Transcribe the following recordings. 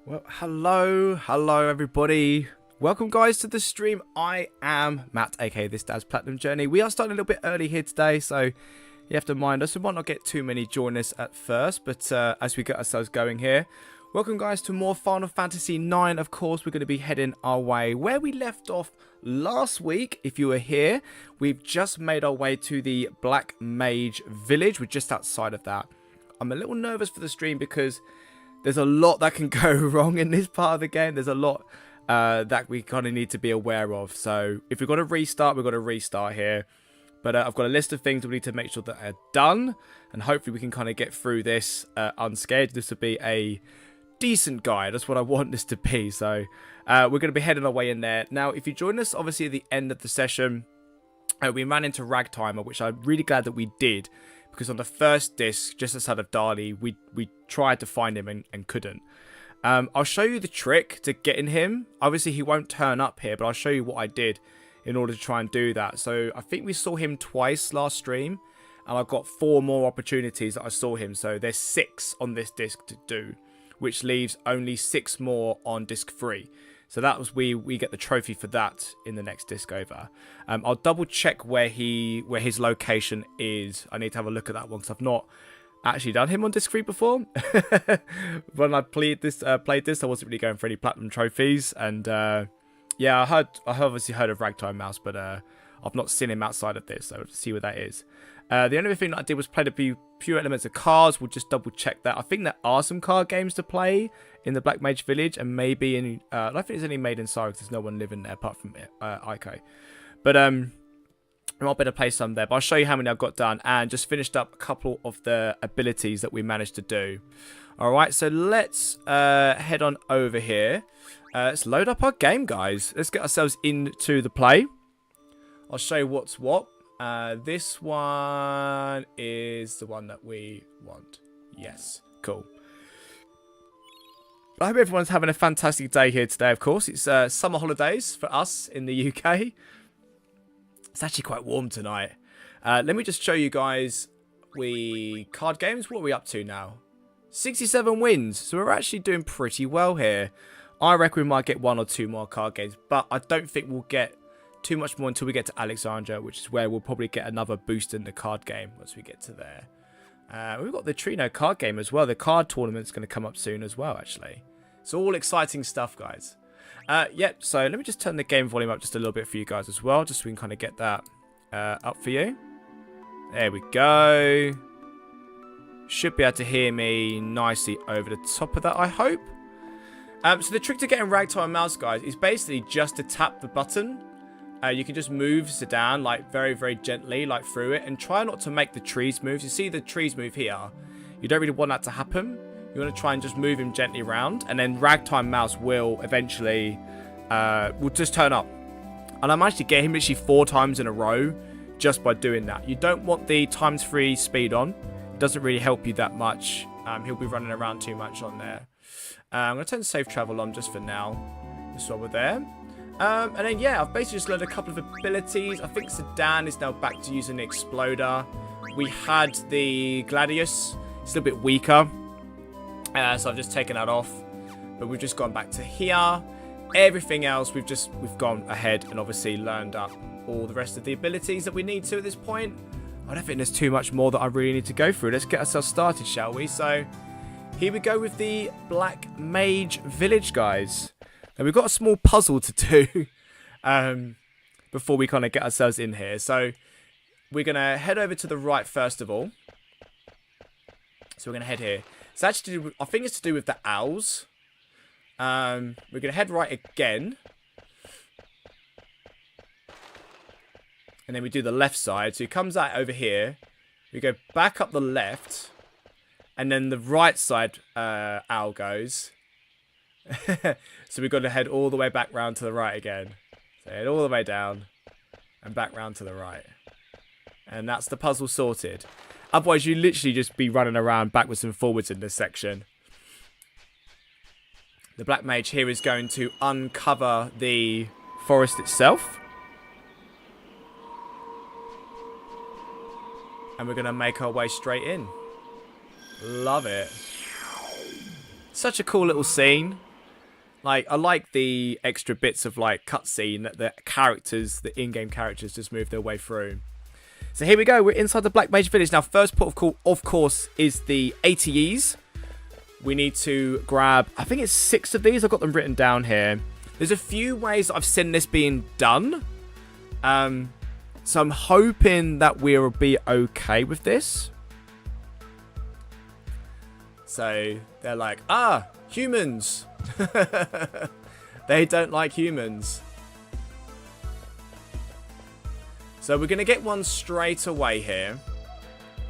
Well, hello everybody. Welcome guys to the stream. I am Matt, aka This Dad's Platinum Journey. We are starting a little bit early here today, so you have to mind us. We might not get too many join us at first, but as we get ourselves going here, welcome guys to more Final Fantasy 9. Of course, we're going to be heading our way where we left off last week. If you were here, we've just made our way to the Black Mage Village. We're just outside of that. I'm a little nervous for the stream because there's a lot that can go wrong in this part of the game. There's a lot that we kind of need to be aware of. So if we've got to restart, we've got to restart here. But I've got a list of things we need to make sure that are done. And hopefully we can kind of get through this unscathed. This will be a decent guide. That's what I want this to be. So we're going to be heading our way in there. Now, if you join us, obviously, at the end of the session, we ran into RagTime, which I'm really glad that we did. Because on the first disc, just outside of Dali, we tried to find him and couldn't. I'll show you the trick to getting him. Obviously, he won't turn up here, but I'll show you what I did in order to try and do that. So I think we saw him twice last stream, and I've got 4 more opportunities that I saw him. So there's 6 on this disc to do, which leaves only 6 more on disc 3. So that was we get the trophy for that in the next disc over. I'll double check where his location is. I need to have a look at that one because I've not actually done him on disc 3 before. When I played this, I wasn't really going for any platinum trophies. And yeah, I obviously heard of RagTime Mouse, but I've not seen him outside of this. So let's see where that is. The only thing that I did was play the few elements of cards. We'll just double check that. I think there are some card games to play in the Black Mage Village, and maybe in I don't think there's any Madain Sari because there's no one living there apart from Eiko. But I might better play some there. But I'll show you how many I've got done and just finished up a couple of the abilities that we managed to do. All right, so let's head on over here. Let's load up our game, guys. Let's get ourselves into the play. I'll show you what's what. This one is the one that we want. Yes, cool. I hope everyone's having a fantastic day here today, of course. It's summer holidays for us in the UK. It's actually quite warm tonight. Let me just show you guys card games. What are we up to now? 67 wins. So we're actually doing pretty well here. I reckon we might get 1 or 2 more card games, but I don't think we'll get too much more until we get to Alexandria, which is where we'll probably get another boost in the card game once we get to there. We've got the Trino card game as well. The card tournament's going to come up soon as well, actually. It's all exciting stuff, guys. Yep, so let me just turn the game volume up just a little bit for you guys as well, just so we can kind of get that up for you. There we go. Should be able to hear me nicely over the top of that, I hope. So the trick to getting RagTime Mouse, guys, is basically just to tap the button. You can just move Sedan like very, very gently, like through it, and try not to make the trees move. You see the trees move here. You don't really want that to happen. You want to try and just move him gently around, and then RagTime Mouse will eventually will just turn up. And I managed to get him literally 4 times in a row just by doing that. You don't want the ×3 speed on. It doesn't really help you that much. He'll be running around too much on there. I'm going to turn safe travel on just for now, just while we're there. And then, yeah, I've basically just loaded a couple of abilities. I think Sedan is now back to using the Exploder. We had the Gladius. It's a little bit weaker. So I've just taken that off. But we've just gone back to here. Everything else, we've gone ahead and obviously learned up all the rest of the abilities that we need to at this point. I don't think there's too much more that I really need to go through. Let's get ourselves started, shall we? So here we go with the Black Mage Village, guys. And we've got a small puzzle to do before we kind of get ourselves in here. So we're going to head over to the right first of all. So we're going to head here. It's actually, I think it's to do with the owls. We're going to head right again. And then we do the left side. So he comes out over here. We go back up the left. And then the right side owl goes. So we've got to head all the way back round to the right again. So head all the way down and back round to the right. And that's the puzzle sorted. Otherwise, you literally just be running around backwards and forwards in this section. The Black Mage here is going to uncover the forest itself. And we're going to make our way straight in. Love it. Such a cool little scene. Like, I like the extra bits of, like, cutscene that the characters, the in-game characters, just move their way through. So here we go. We're inside the Black Mage Village. Now, first port of call, of course, is the ATEs. We need to grab, I think it's 6 of these. I've got them written down here. There's a few ways I've seen this being done. So I'm hoping that we'll be okay with this. So they're like, humans. They don't like humans. So we're going to get one straight away here.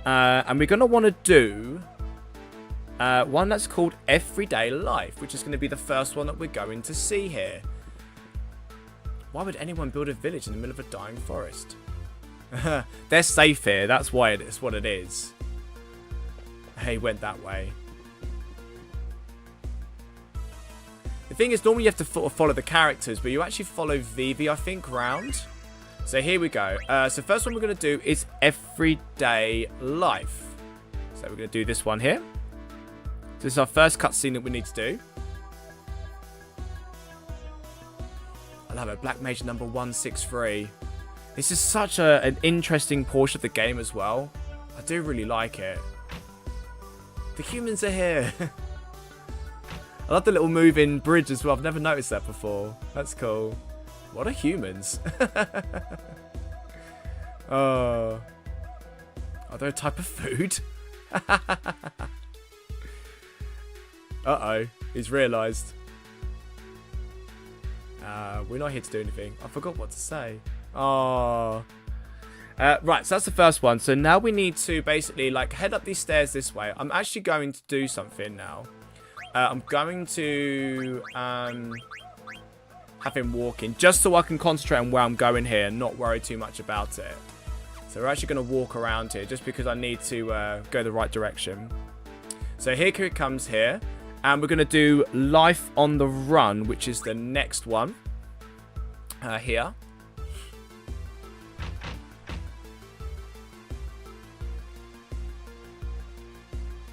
And we're going to want to do one that's called Everyday Life, which is going to be the first one that we're going to see here. Why would anyone build a village in the middle of a dying forest? They're safe here. That's why it's what it is. He went that way. The thing is, normally you have to follow the characters, but you actually follow Vivi, I think, round. So here we go. So first one we're going to do is Everyday Life. So we're going to do this one here. So this is our first cutscene that we need to do. I love it. Black Mage number 163. This is such an interesting portion of the game as well. I do really like it. The humans are here. I love the little moving bridge as well. I've never noticed that before. That's cool. What are humans? Oh. Are they a type of food? Uh-oh. He's realised. We're not here to do anything. I forgot what to say. Oh. Right, so that's the first one. So now we need to basically like head up these stairs this way. I'm actually going to do something now. I'm going to have him walking just so I can concentrate on where I'm going here and not worry too much about it. So we're actually going to walk around here just because I need to go the right direction. So here it comes here. And we're going to do Life on the Run, which is the next one here.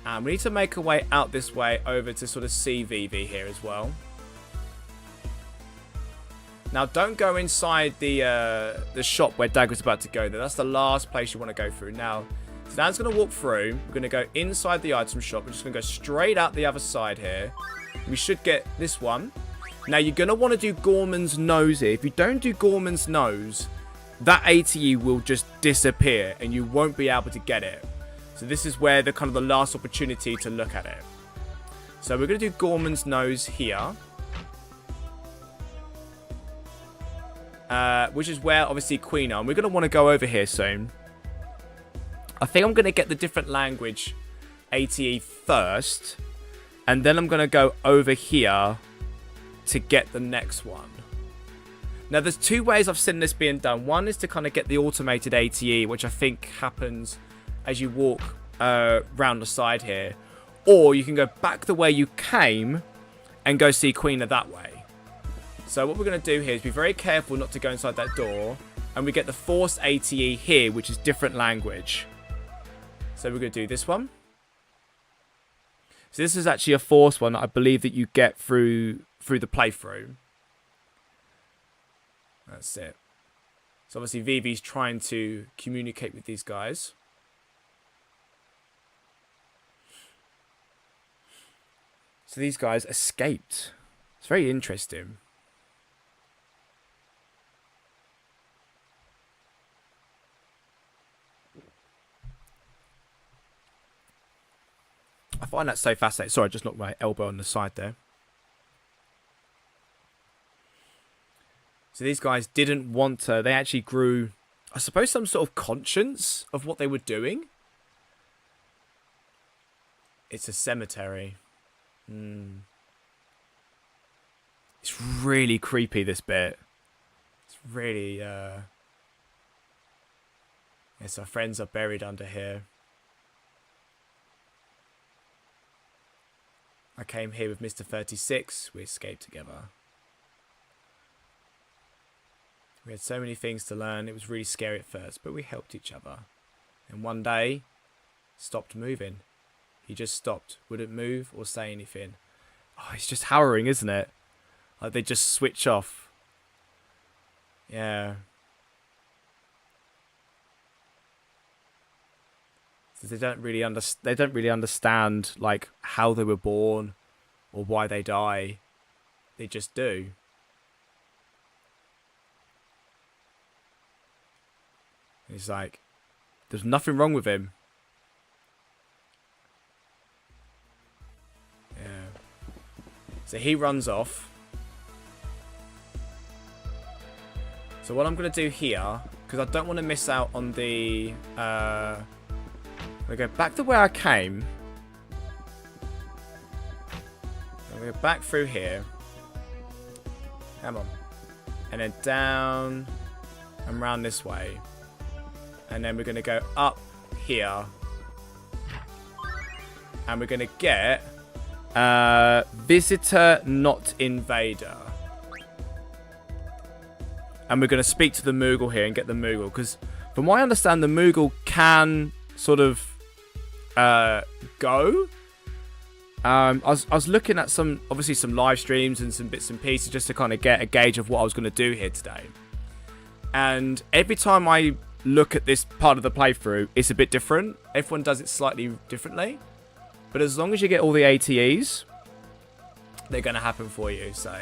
And we need to make our way out this way over to sort of see Vivi here as well. Now, don't go inside the shop where Dag was about to go there. That's the last place you want to go through. Now, so Dan's going to walk through. We're going to go inside the item shop. We're just going to go straight out the other side here. We should get this one. Now, you're going to want to do Gorman's Nose here. If you don't do Gorman's Nose, that ATE will just disappear and you won't be able to get it. So this is where the kind of the last opportunity to look at it. So we're going to do Gorman's Nose here. Which is where, obviously, Queen are. And we're going to want to go over here soon. I think I'm going to get the different language ATE first. And then I'm going to go over here to get the next one. Now, there's 2 ways I've seen this being done. One is to kind of get the automated ATE, which I think happens as you walk round the side here. Or you can go back the way you came and go see Queen that way. So what we're going to do here is be very careful not to go inside that door. And we get the forced ATE here, which is different language. So we're going to do this one. So this is actually a forced one that I believe that you get through the playthrough. That's it. So obviously Vivi's trying to communicate with these guys. So these guys escaped. It's very interesting. I find that so fascinating. Sorry, I just knocked my elbow on the side there. So these guys didn't want to... They actually grew, I suppose, some sort of conscience of what they were doing. It's a cemetery. It's really creepy, this bit. It's really... Yes, our friends are buried under here. I came here with Mr. 36. We escaped together. We had so many things to learn. It was really scary at first, but we helped each other. And one day, stopped moving. He just stopped. Wouldn't move or say anything. Oh, it's just harrowing, isn't it? Like they just switch off. Yeah. So they don't really understand like how they were born or why they die. They just do. He's like, there's nothing wrong with him. Yeah. So he runs off. So what I'm going to do here, because I don't want to miss out on the... I'm going to go back to where I came. I'm going to go back through here. Come on. And then down and round this way. And then we're going to go up here. And we're going to get Visitor Not Invader. And we're going to speak to the Moogle here and get the Moogle. Because from what I understand, the Moogle can sort of go. I was looking at obviously some live streams and some bits and pieces just to kind of get a gauge of what I was going to do here today. And every time I look at this part of the playthrough, it's a bit different. Everyone does it slightly differently. But as long as you get all the ATEs, they're going to happen for you. So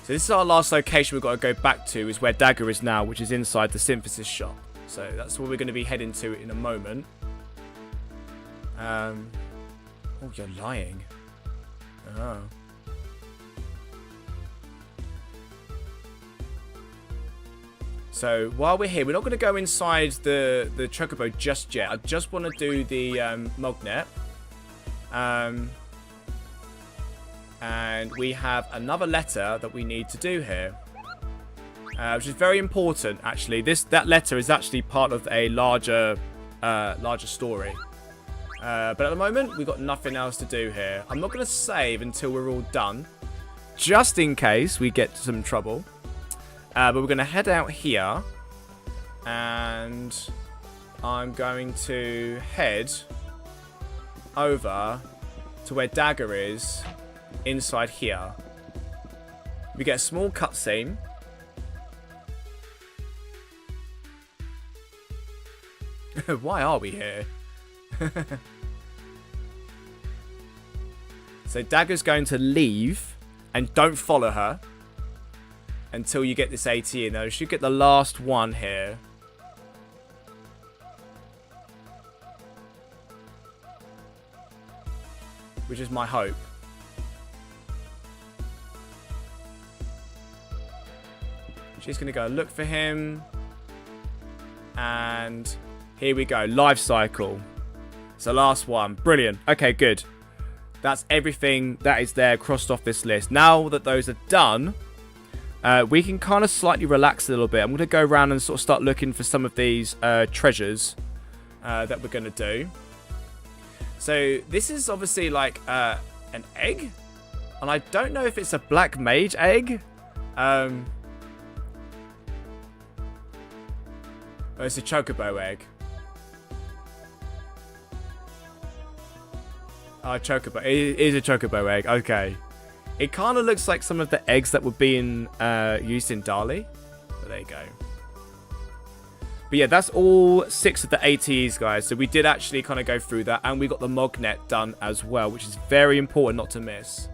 this is our last location we've got to go back to, is where Dagger is now, which is inside the synthesis shop. So that's where we're going to be heading to in a moment. Oh, you're lying. Oh. So while we're here, we're not going to go inside the Chocobo just yet. I just want to do the Mognet. And we have another letter that we need to do here. Which is very important, actually. That letter is actually part of a larger story. But at the moment, we've got nothing else to do here. I'm not going to save until we're all done, just in case we get some trouble. But we're going to head out here, and I'm going to head over to where Dagger is, inside here. We get a small cutscene. Why are we here? So Dagger's going to leave, and don't follow her until you get this AT in. Though you should get the last one here. Which is my hope. She's going to go look for him. And here we go. Life cycle. It's the last one. Brilliant. Okay, good. That's everything that is there crossed off this list. Now that those are done, we can kind of slightly relax a little bit. I'm going to go around and sort of start looking for some of these treasures that we're going to do. So this is obviously like an egg. And I don't know if it's a Black Mage egg. Oh, it's a Chocobo egg. Oh, Chocobo. It is a Chocobo egg. Okay. It kind of looks like some of the eggs that were being used in Dali. But there you go. But yeah, that's all 6 of the ATEs, guys. So we did actually kind of go through that. And we got the Mognet done as well, which is very important not to miss.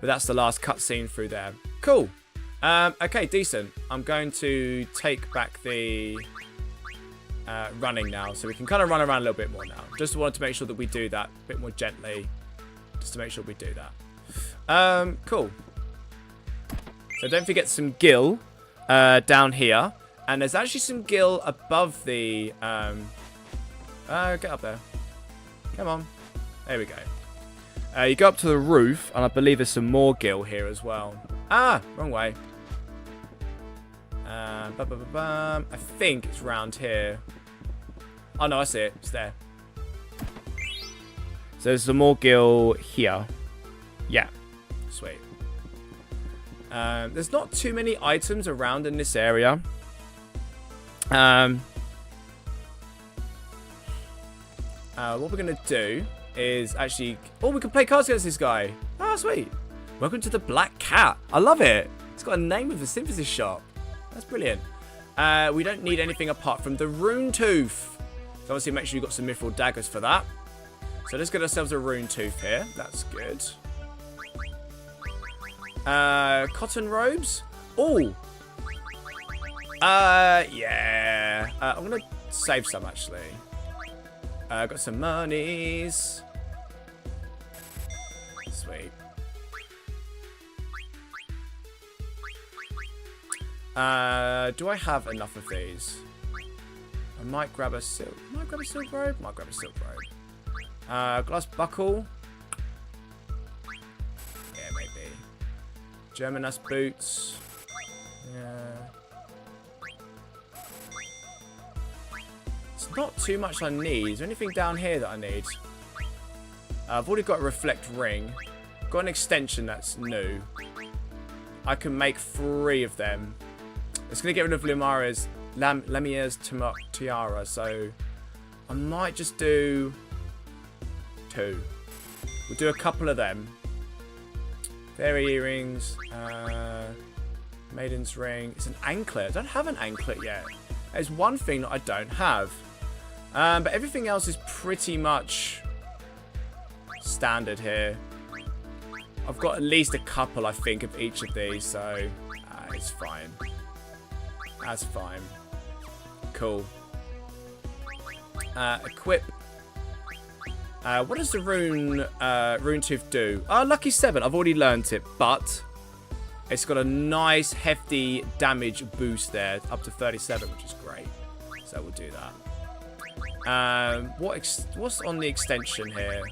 But that's the last cutscene through there. Cool. Okay, decent. I'm going to take back the running now. So we can kind of run around a little bit more now. Just wanted to make sure that we do that a bit more gently. Just to make sure we do that. Cool. So don't forget some gill down here. And there's actually some gill above the... get up there. Come on. There we go. You go up to the roof, and I believe there's some more gill here as well. Ah, wrong way. I think it's round here. Oh no, I see it. It's there. So there's some more gill here. Yeah. Sweet. There's not too many items around in this area. What we're going to do is actually... Oh, we can play cards against this guy. Oh, sweet. Welcome to the Black Cat. I love it. It's got a name of the synthesis shop. That's brilliant. We don't need anything apart from the rune tooth. So obviously make sure you've got some mithril daggers for that. So let's get ourselves a rune tooth here. That's good. Cotton robes. Oh. Yeah. I'm going to save some actually. Got some monies. Sweet. Do I have enough of these? I might grab a silk. Might grab a silk robe. Might grab a silk robe. Glass buckle. Yeah, maybe. Germanas boots. Yeah. It's not too much I need. Is there anything down here that I need? I've already got a reflect ring. Got an extension that's new. I can make 3 of them. It's going to get rid of Lemier's tiara, so I might just do 2. We'll do a couple of them. Fairy earrings, Maiden's ring. It's an anklet. I don't have an anklet yet. There's one thing that I don't have. But everything else is pretty much standard here. I've got at least a couple, I think, of each of these, so it's fine. That's fine. Cool. Equip. What does the rune tooth do? Lucky 7. I've already learnt it, but it's got a nice hefty damage boost there, up to 37, which is great. So we'll do that. What's on the extension here?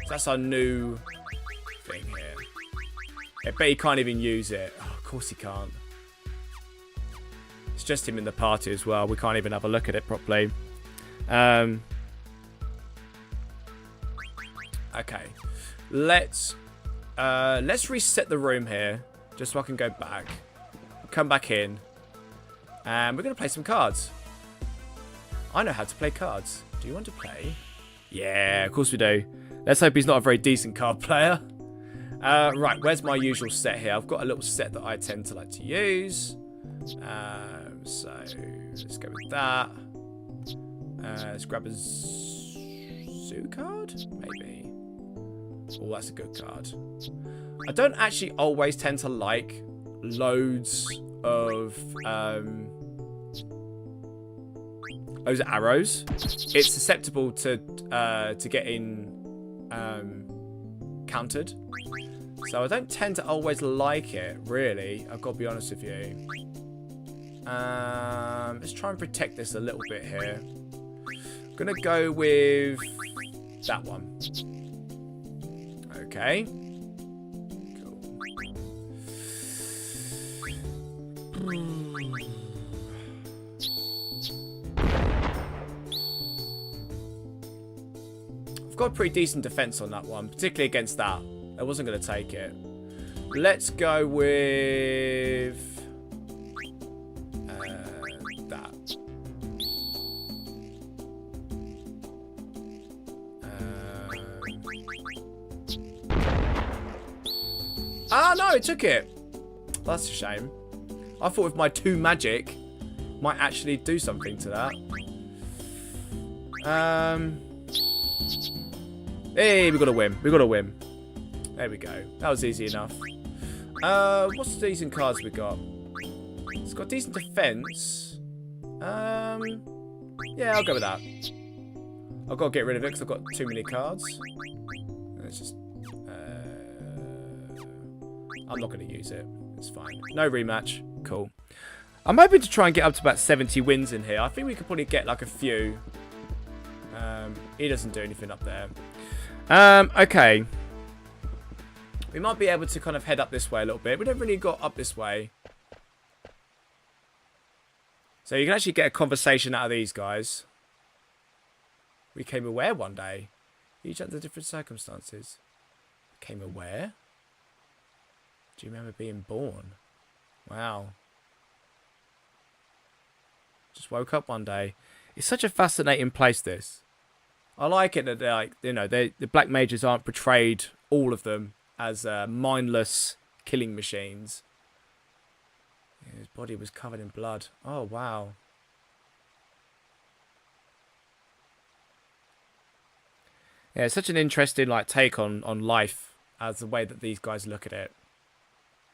So that's our new thing here. I bet he can't even use it. Oh, of course he can't. It's just him in the party as well. We can't even have a look at it properly. Okay. Let's reset the room here, just so I can go back. Come back in. And we're going to play some cards. I know how to play cards. Do you want to play? Yeah, of course we do. Let's hope he's not a very decent card player. Right, where's my usual set here? I've got a little set that I tend to like to use. So let's go with that. Let's grab a zoo card, maybe. Oh, that's a good card. I don't actually always tend to like loads of those arrows. It's susceptible to getting countered. So I don't tend to always like it, really. I've got to be honest with you. Let's try and protect this a little bit here. I'm going to go with that one. Okay. Cool. I've got a pretty decent defense on that one, particularly against that. I wasn't going to take it. Let's go with that. No, it took it. Well, that's a shame. I thought with my 2 magic might actually do something to that. Hey, we got a win. We got a win. There we go. That was easy enough. What's the decent cards we got? It's got decent defense. Yeah, I'll go with that. I've got to get rid of it because I've got too many cards. Let's just... I'm not going to use it. It's fine. No rematch. Cool. I'm hoping to try and get up to about 70 wins in here. I think we could probably get like a few. He doesn't do anything up there. Okay. We might be able to kind of head up this way a little bit. We don't really got up this way. So you can actually get a conversation out of these guys. We came aware one day. Each under different circumstances. Came aware? Do you remember being born? Wow. Just woke up one day. It's such a fascinating place, this. I like it that they're like, you know, the black mages aren't portrayed, all of them, as mindless killing machines. Yeah, his body was covered in blood. Oh wow. Yeah, it's such an interesting like take on life as the way that these guys look at it.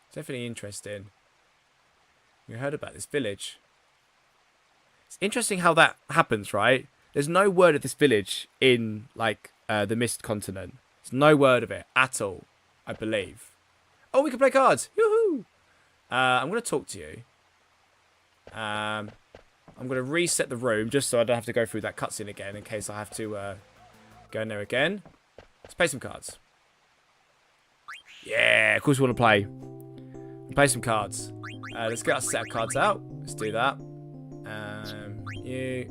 It's definitely interesting. You heard about this village. It's interesting how that happens, right? There's no word of this village in like the Mist Continent. There's no word of it at all, I believe. Oh, we can play cards. Yoo-hoo! I'm going to talk to you. I'm going to reset the room just so I don't have to go through that cutscene again in case I have to go in there again. Let's play some cards. Yeah, of course we want to play. Play some cards. Let's get our set of cards out. Let's do that. You,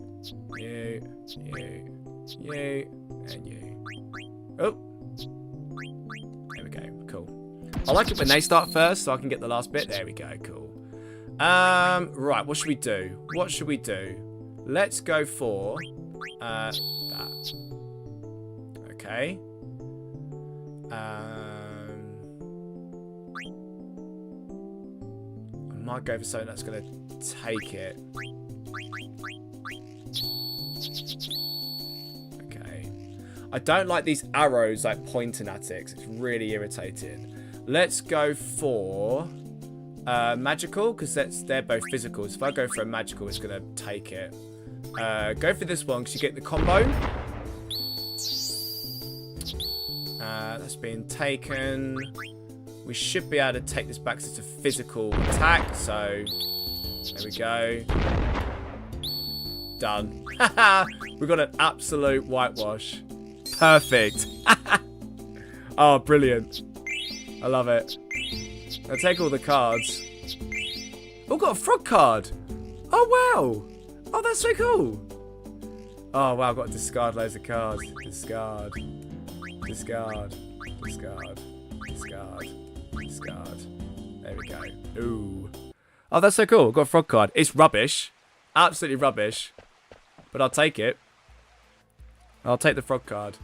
and you. Oh. There we go. Cool. I like it when they start first so I can get the last bit. There we go. Cool. Right. What should we do? What should we do? Let's go for that. Okay. I might go for something that's going to take it. Okay. I don't like these arrows like pointing at it. It's really irritating. Let's go for magical because they're both physical. So if I go for a magical, it's going to take it. Go for this one because you get the combo. That's been taken. We should be able to take this back to a physical attack. So there we go. Done. We got an absolute whitewash. Perfect. Oh, brilliant. I love it. I'll take all the cards. Oh, got a frog card. Oh, wow. Oh, that's so cool. Oh, wow. I've got to discard loads of cards. Discard. Discard. Discard. Discard. Discard. There we go. Ooh. Oh, that's so cool. I've got a frog card. It's rubbish. Absolutely rubbish. But I'll take it. I'll take the frog card.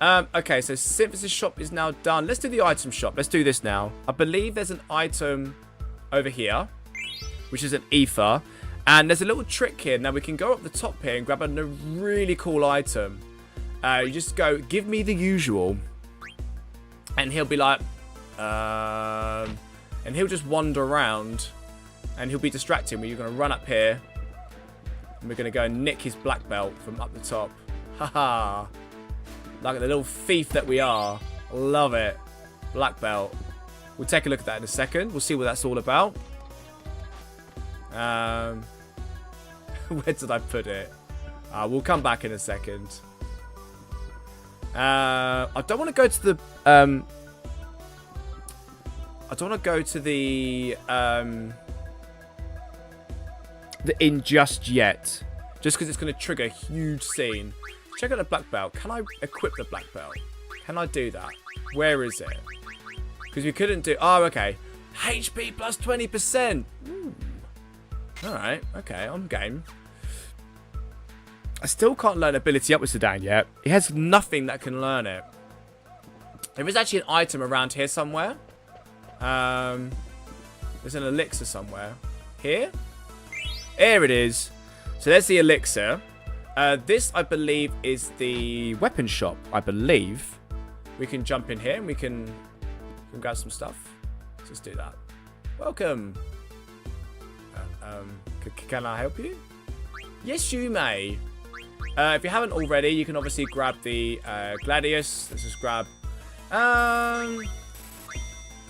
Okay, so synthesis shop is now done. Let's do the item shop. Let's do this now. I believe there's an item over here, which is an ether. And there's a little trick here. Now, we can go up the top here and grab a really cool item. You just go, give me the usual. And he'll be like, and he'll just wander around. And he'll be distracting me. You're going to run up here. And we're going to go and nick his black belt from up the top. Haha. Like the little thief that we are. Love it. Black belt. We'll take a look at that in a second. We'll see what that's all about. Where did I put it? We'll come back in a second. I don't want to go to the... I don't want to go to the inn just yet. Just because it's going to trigger a huge scene. Check out the black belt. Can I equip the black belt? Can I do that? Where is it? Because we couldn't do... Oh, okay. HP plus 20%. Ooh. Alright. Okay, I'm game. I still can't learn ability up with Sedan yet. It has nothing that can learn it. There is actually an item around here somewhere. There's an elixir somewhere. Here? Here it is. So there's the elixir. This, I believe, is the weapon shop, I believe. We can jump in here and we can grab some stuff. Let's just do that. Welcome. Can I help you? Yes, you may. If you haven't already, you can obviously grab the Gladius. Let's just grab... let's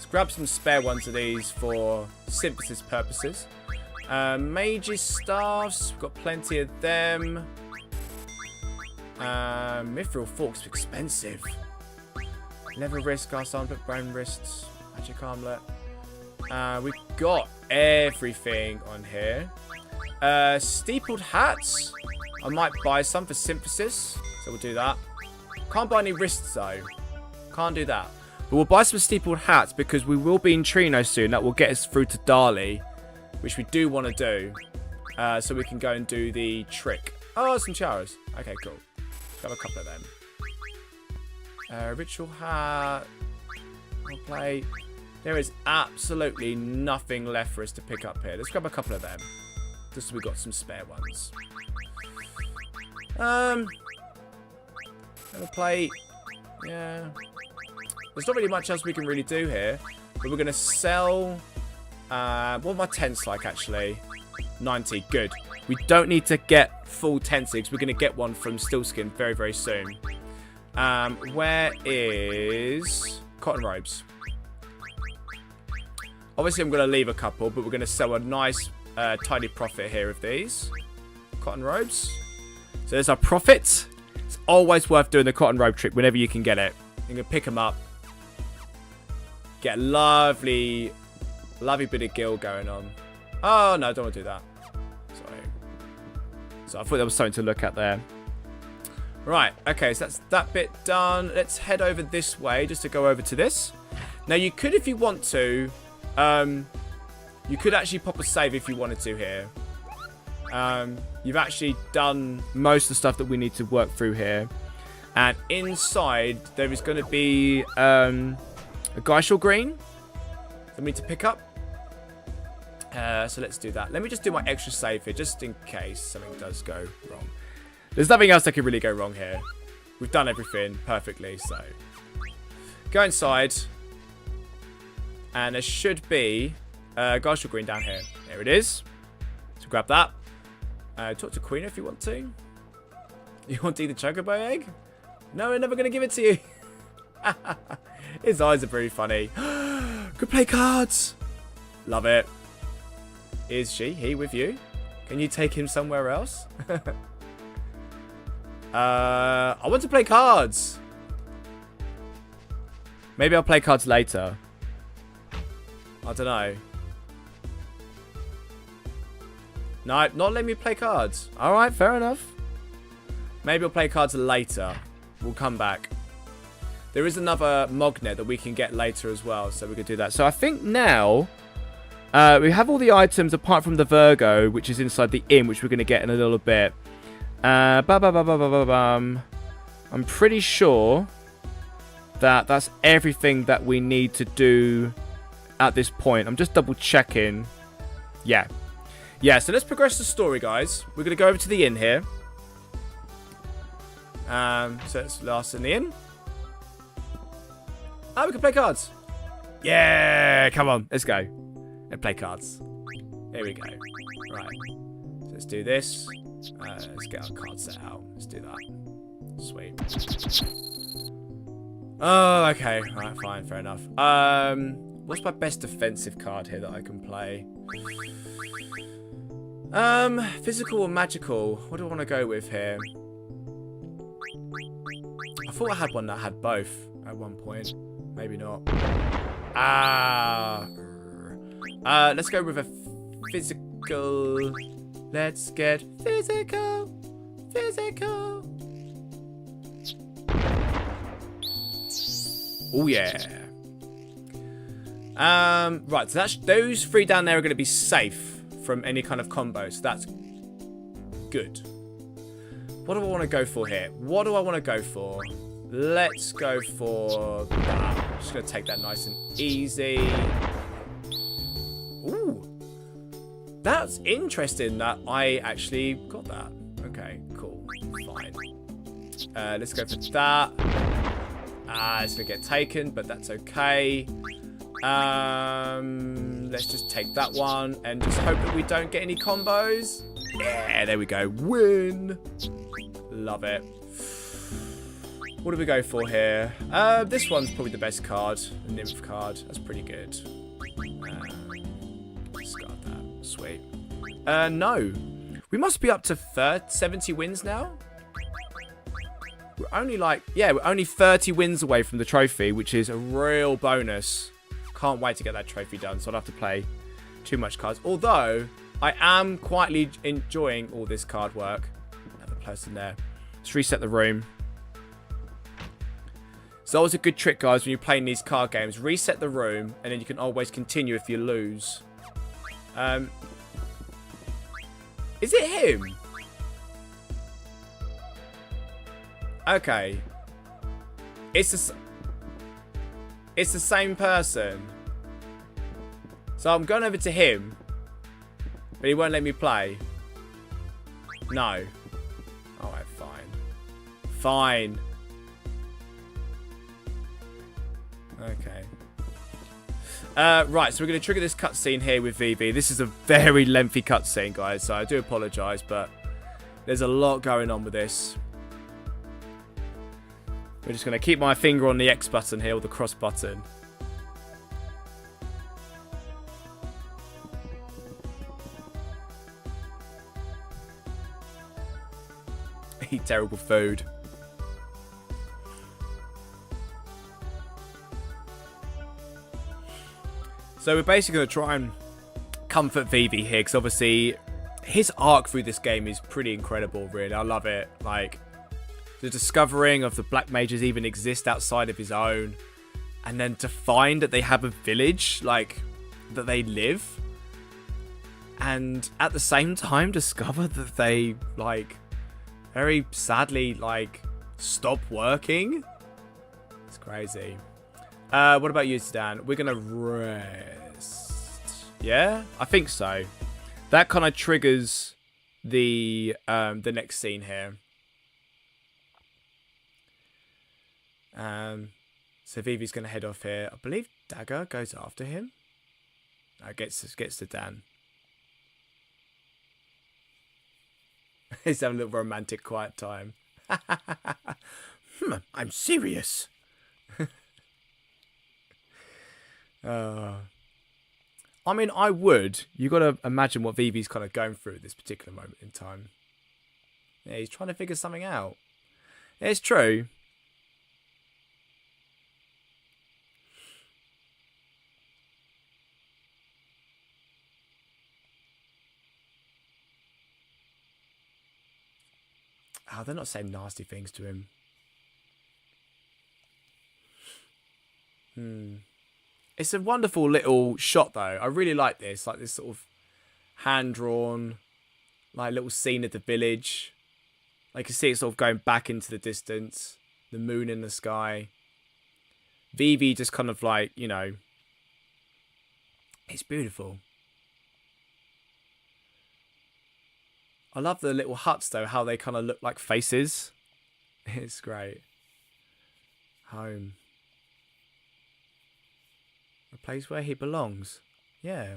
grab some spare ones of these for synthesis purposes. Mage's staffs. We've got plenty of them. Mithril forks, expensive. Leather wrist, cast armlet, bone wrists, magic armlet. We've got everything on here. Steepled hats. I might buy some for synthesis, so we'll do that. Can't buy any wrists though. Can't do that. But we'll buy some steepled hats because we will be in Trino soon. That will get us through to Dali, which we do want to do. So we can go and do the trick. Oh, some tiaras. Okay, cool. grab a couple of them. Ritual hat. I'll play. There is absolutely nothing left for us to pick up here. Let's grab a couple of them. Just so we've got some spare ones. I'll play. Yeah. There's not really much else we can really do here. But we're going to sell... what are my tents like, actually? 90. Good. We don't need to get full tents because we're going to get one from Stillskin very, very soon. Where is... Cotton robes? Obviously, I'm going to leave a couple, but we're going to sell a nice, tiny profit here of these. Cotton robes. So there's our profit. It's always worth doing the cotton robe trick whenever you can get it. You can pick them up. Get a lovely bit of gil going on. Oh, no, I don't want to do that. Sorry. So I thought there was something to look at there. Right, okay, so that's that bit done. Let's head over this way just to go over to this. Now, you could, if you want to, you could actually pop a save if you wanted to here. You've actually done most of the stuff that we need to work through here. And inside, there is going to be a Geishel green that we need to pick up. So let's do that. Let me just do my extra save here, just in case something does go wrong. There's nothing else that could really go wrong here. We've done everything perfectly, so. Go inside. And there should be Geishel green down here. There it is. So grab that. Talk to Queen if you want to. You want to eat the chocobo egg? No, we're never going to give it to you. His eyes are pretty funny. Could play cards. Love it. Is he with you? Can you take him somewhere else? I want to play cards. Maybe I'll play cards later. I don't know. No, not letting me play cards. Alright, fair enough. Maybe I'll play cards later. We'll come back. There is another Mognet that we can get later as well, so we could do that. So I think now we have all the items apart from the Virgo, which is inside the inn, which we're going to get in a little bit. I'm pretty sure that that's everything that we need to do at this point. I'm just double checking. Yeah. Yeah, so let's progress the story, guys. We're going to go over to the inn here. So it's last in the inn. Oh, we can play cards. Yeah, come on. Let's go. And play cards. There we go. Right. So let's do this. Let's get our card set out. Let's do that. Sweet. Oh, okay. Right, fine. Fair enough. What's my best defensive card here that I can play? Physical or magical? What do I want to go with here? I thought I had one that had both at one point. Maybe not. Let's go with a physical. Let's get physical. Physical. Oh yeah. Right, so that's those three down there are going to be safe from any kind of combo, so that's good. What do I want to go for here? What do I want to go for? Let's go for that. I'm just going to take that nice and easy. Ooh. That's interesting that I actually got that. Okay, cool. Fine. Let's go for that. It's going to get taken, but that's okay. Let's just take that one and just hope that we don't get any combos. Yeah, there we go. Win. Love it. What do we go for here? This one's probably the best card. The Nymph card. That's pretty good. Discard that. Sweet. No. We must be up to 70 wins now. We're only like... Yeah, we're only 30 wins away from the trophy, which is a real bonus. Can't wait to get that trophy done, so I don't have to play too much cards. Although, I am quietly enjoying all this card work. Another person there. Let's reset the room. It's always a good trick, guys, when you're playing these card games. Reset the room, and then you can always continue if you lose. Is it him? Okay. It's the same person. So I'm going over to him. But he won't let me play. No. Alright, fine. Fine. Okay. Right, so we're going to trigger this cutscene here with Vivi. This is a very lengthy cutscene, guys, so I do apologise, but there's a lot going on with this. We're just going to keep my finger on the X button here, or the cross button. Eat terrible food. So we're basically going to try and comfort Vivi here, because obviously his arc through this game is pretty incredible, really. I love it. Like, the discovering of the Black Mages even exist outside of his own, and then to find that they have a village, like, that they live, and at the same time discover that they, like, very sadly, like, stop working. It's crazy. What about you, Stan? We're gonna rest. Yeah, I think so. That kind of triggers the next scene here. So Vivi's gonna head off here. I believe Dagger goes after him. No, gets to Dan. He's having a little romantic quiet time. I'm serious. I mean, I would. You got to imagine what Vivi's kind of going through at this particular moment in time. Yeah, he's trying to figure something out. It's true. Oh, they're not saying nasty things to him. It's a wonderful little shot, though. I really like this. Like this sort of hand-drawn, like little scene of the village. Like you can see it sort of going back into the distance. The moon in the sky. Vivi just kind of like, you know. It's beautiful. I love the little huts, though. How they kind of look like faces. It's great. Home. A place where he belongs. Yeah.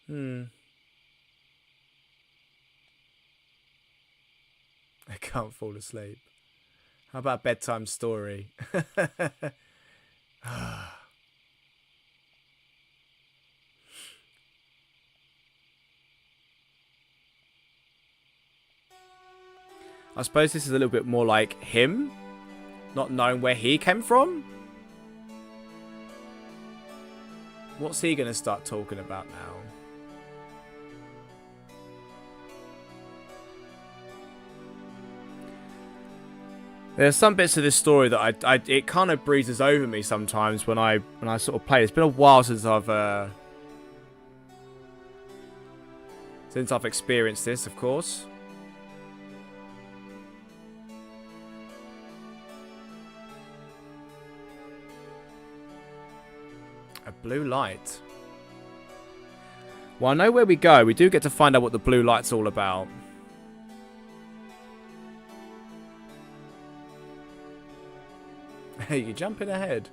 I can't fall asleep. How about bedtime story? I suppose this is a little bit more like him, not knowing where he came from. What's he going to start talking about now? There's some bits of this story that it kind of breezes over me sometimes when I sort of play. It's been a while since I've experienced this, of course. A blue light. Well, I know where we go. We do get to find out what the blue light's all about. Hey, you're jumping ahead.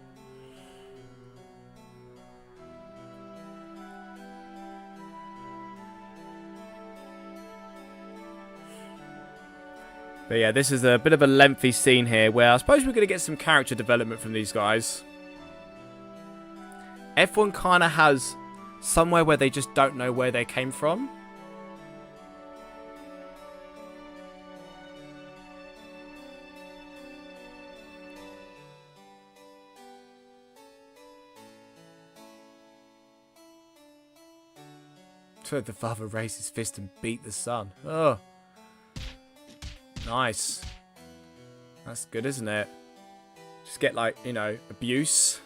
But yeah, this is a bit of a lengthy scene here where I suppose we're going to get some character development from these guys. Everyone kind of has somewhere where they just don't know where they came from. So the father raised his fist and beat the son. Oh. Nice. That's good, isn't it? Just get, like, you know, abuse.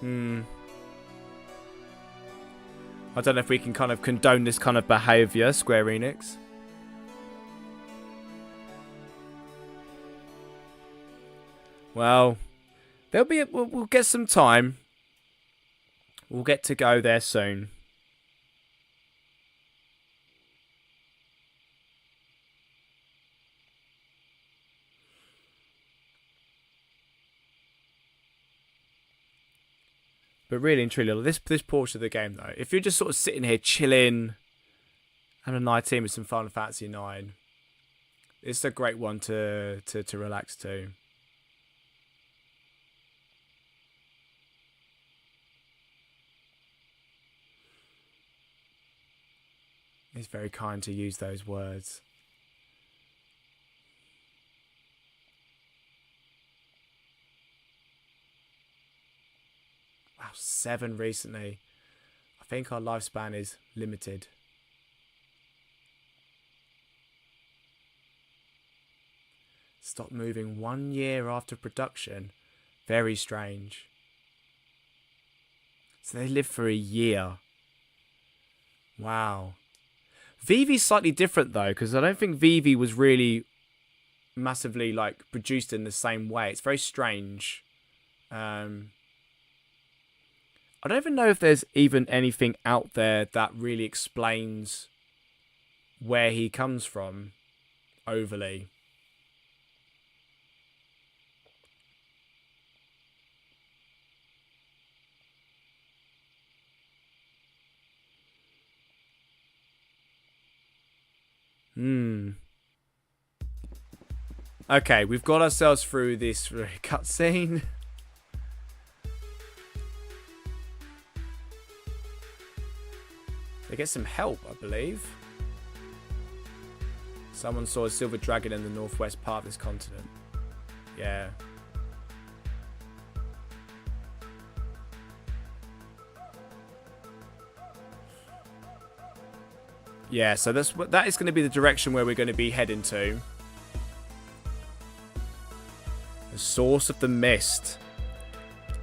I don't know if we can kind of condone this kind of behaviour, Square Enix. Well, we'll get some time. We'll get to go there soon. But really and truly, this portion of the game, though, if you're just sort of sitting here chilling, having a night team with some Final Fantasy IX, it's a great one to relax to. It's very kind to use those words. Wow, 7 recently. I think our lifespan is limited. Stop moving 1 year after production. Very strange. So they live for a year. Wow. Vivi's slightly different though, because I don't think Vivi was really massively like produced in the same way. It's very strange. I don't even know if there's even anything out there that really explains where he comes from overly. Okay, we've got ourselves through this cutscene. They get some help, I believe. Someone saw a silver dragon in the northwest part of this continent. Yeah. Yeah, so that is going to be the direction where we're going to be heading to. The source of the mist.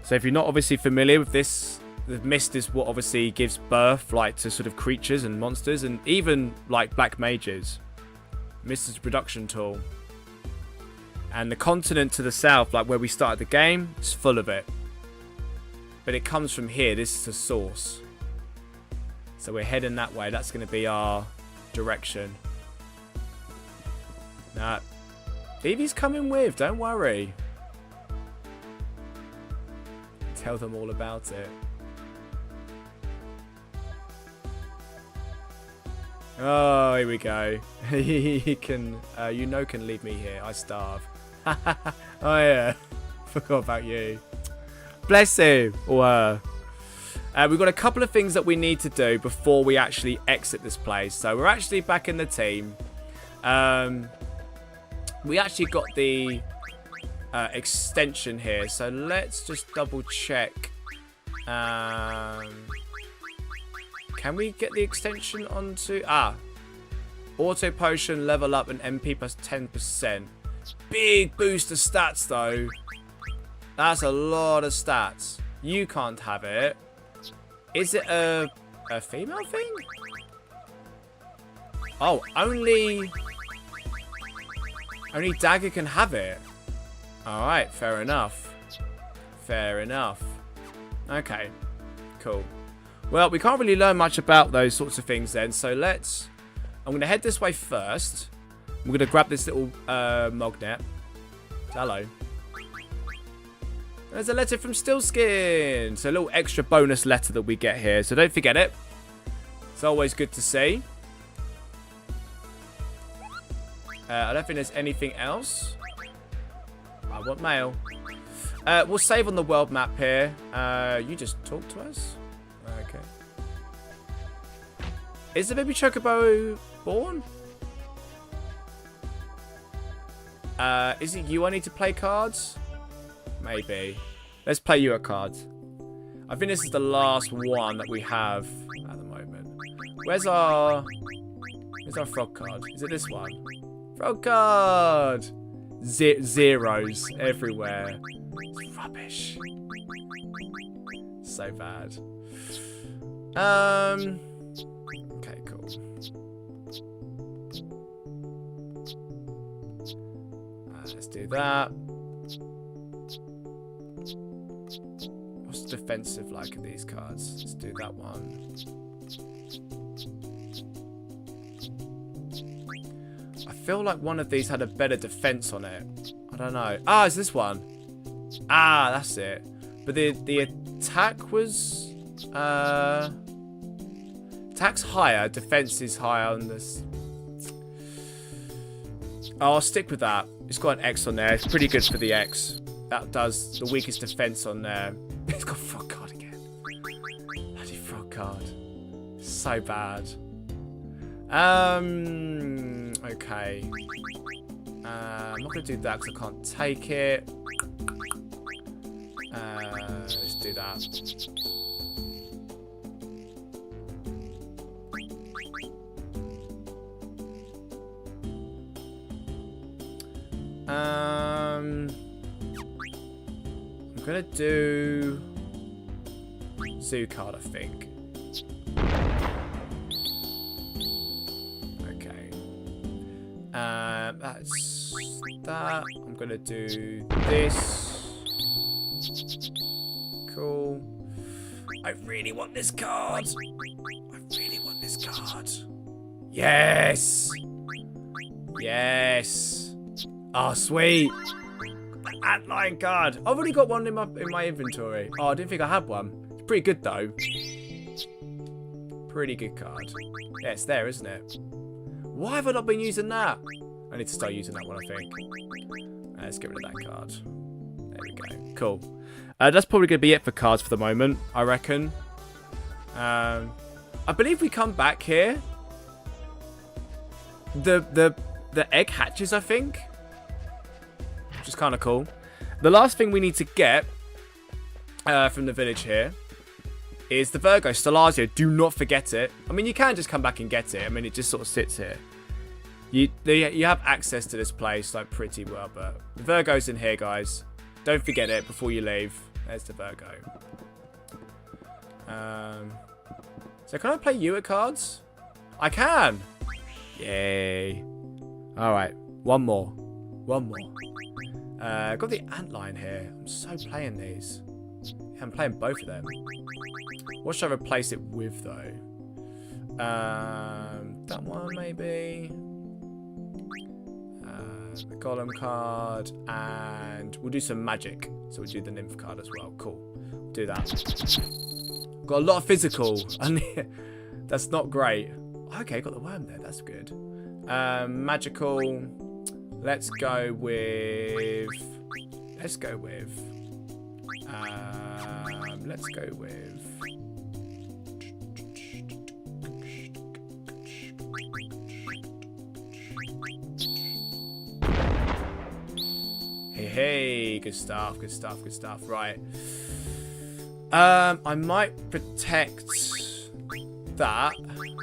So if you're not obviously familiar with this, the mist is what obviously gives birth like to sort of creatures and monsters and even like black mages. Mist is a production tool. And the continent to the south, like where we started the game, is full of it. But it comes from here. This is the source. So we're heading that way. That's going to be our direction. Nah. Vivi's coming with. Don't worry. Tell them all about it. Oh, here we go. He can, can leave me here. I starve. Oh yeah. Forgot about you. Bless you. Or we've got a couple of things that we need to do before we actually exit this place. So we're actually back in the team. We actually got the extension here. So let's just double check. Can we get the extension onto... Auto potion, level up, and MP plus 10%. Big boost of stats, though. That's a lot of stats. You can't have it. Is it a female thing? Oh, only Dagger can have it. Alright, fair enough. Fair enough. Okay, cool. Well, we can't really learn much about those sorts of things then, so let's... I'm going to head this way first. I'm going to grab this little magnet. Hello. There's a letter from Stillskin. So a little extra bonus letter that we get here, so don't forget it. It's always good to see. I don't think there's anything else. I want mail. We'll save on the world map here. You just talk to us? Okay. Is the baby chocobo born? Is it you I need to play cards? Maybe. Let's play you a card. I think this is the last one that we have at the moment. Where's our frog card? Is it this one? Frog card! zeros everywhere. It's rubbish. So bad. Okay, cool. Let's do that. What's the defensive like of these cards? Let's do that one. I feel like one of these had a better defense on it. I don't know. Ah, it's this one. Ah, that's it. But the attack was attack's higher, defense is higher on this. I'll stick with that. It's got an X on there. It's pretty good for the X. That does the weakest defense on there. It's got frog card again. Bloody frog card. So bad. Okay. I'm not going to do that because I can't take it. Let's do that. I'm going to do Zoo card, I think. That's that. I'm gonna do this. Cool. I really want this card. I really want this card. Yes. Yes. Oh, sweet. The antlion card. I've already got one in my inventory. Oh, I didn't think I had one. It's pretty good though. Pretty good card. Yeah, it's there, isn't it? Why have I not been using that? I need to start using that one, I think. Let's get rid of that card. There we go. Cool. That's probably going to be it for cards for the moment, I reckon. I believe we come back here. The egg hatches, I think. Which is kind of cool. The last thing we need to get from the village here is the Virgo Stellario. Do not forget it. I mean, you can just come back and get it. I mean, it just sort of sits here. You have access to this place like pretty well, but the Virgo's in here, guys. Don't forget it before you leave. There's the Virgo. So can I play you at cards? I can. Yay. All right, one more. One more. Got the antlion here. I'm so playing these. Yeah, I'm playing both of them. What should I replace it with, though? That one, maybe. The golem card. And we'll do some magic. So we'll do the nymph card as well. Cool. We'll do that. Got a lot of physical. That's not great. Okay, got the worm there. That's good. Magical. Let's go with... Let's go with... Hey, good stuff, good stuff, good stuff. Right. I might protect that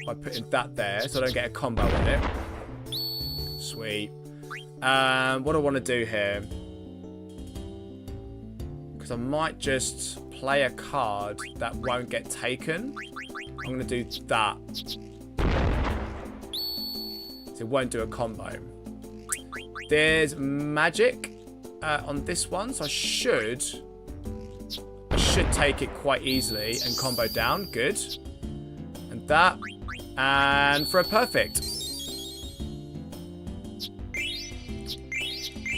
by putting that there so I don't get a combo on it. Sweet. What do I want to do here? Because I might just play a card that won't get taken. I'm going to do that. So it won't do a combo. There's magic on this one, so I should take it quite easily and combo down. Good. And that. And for a perfect.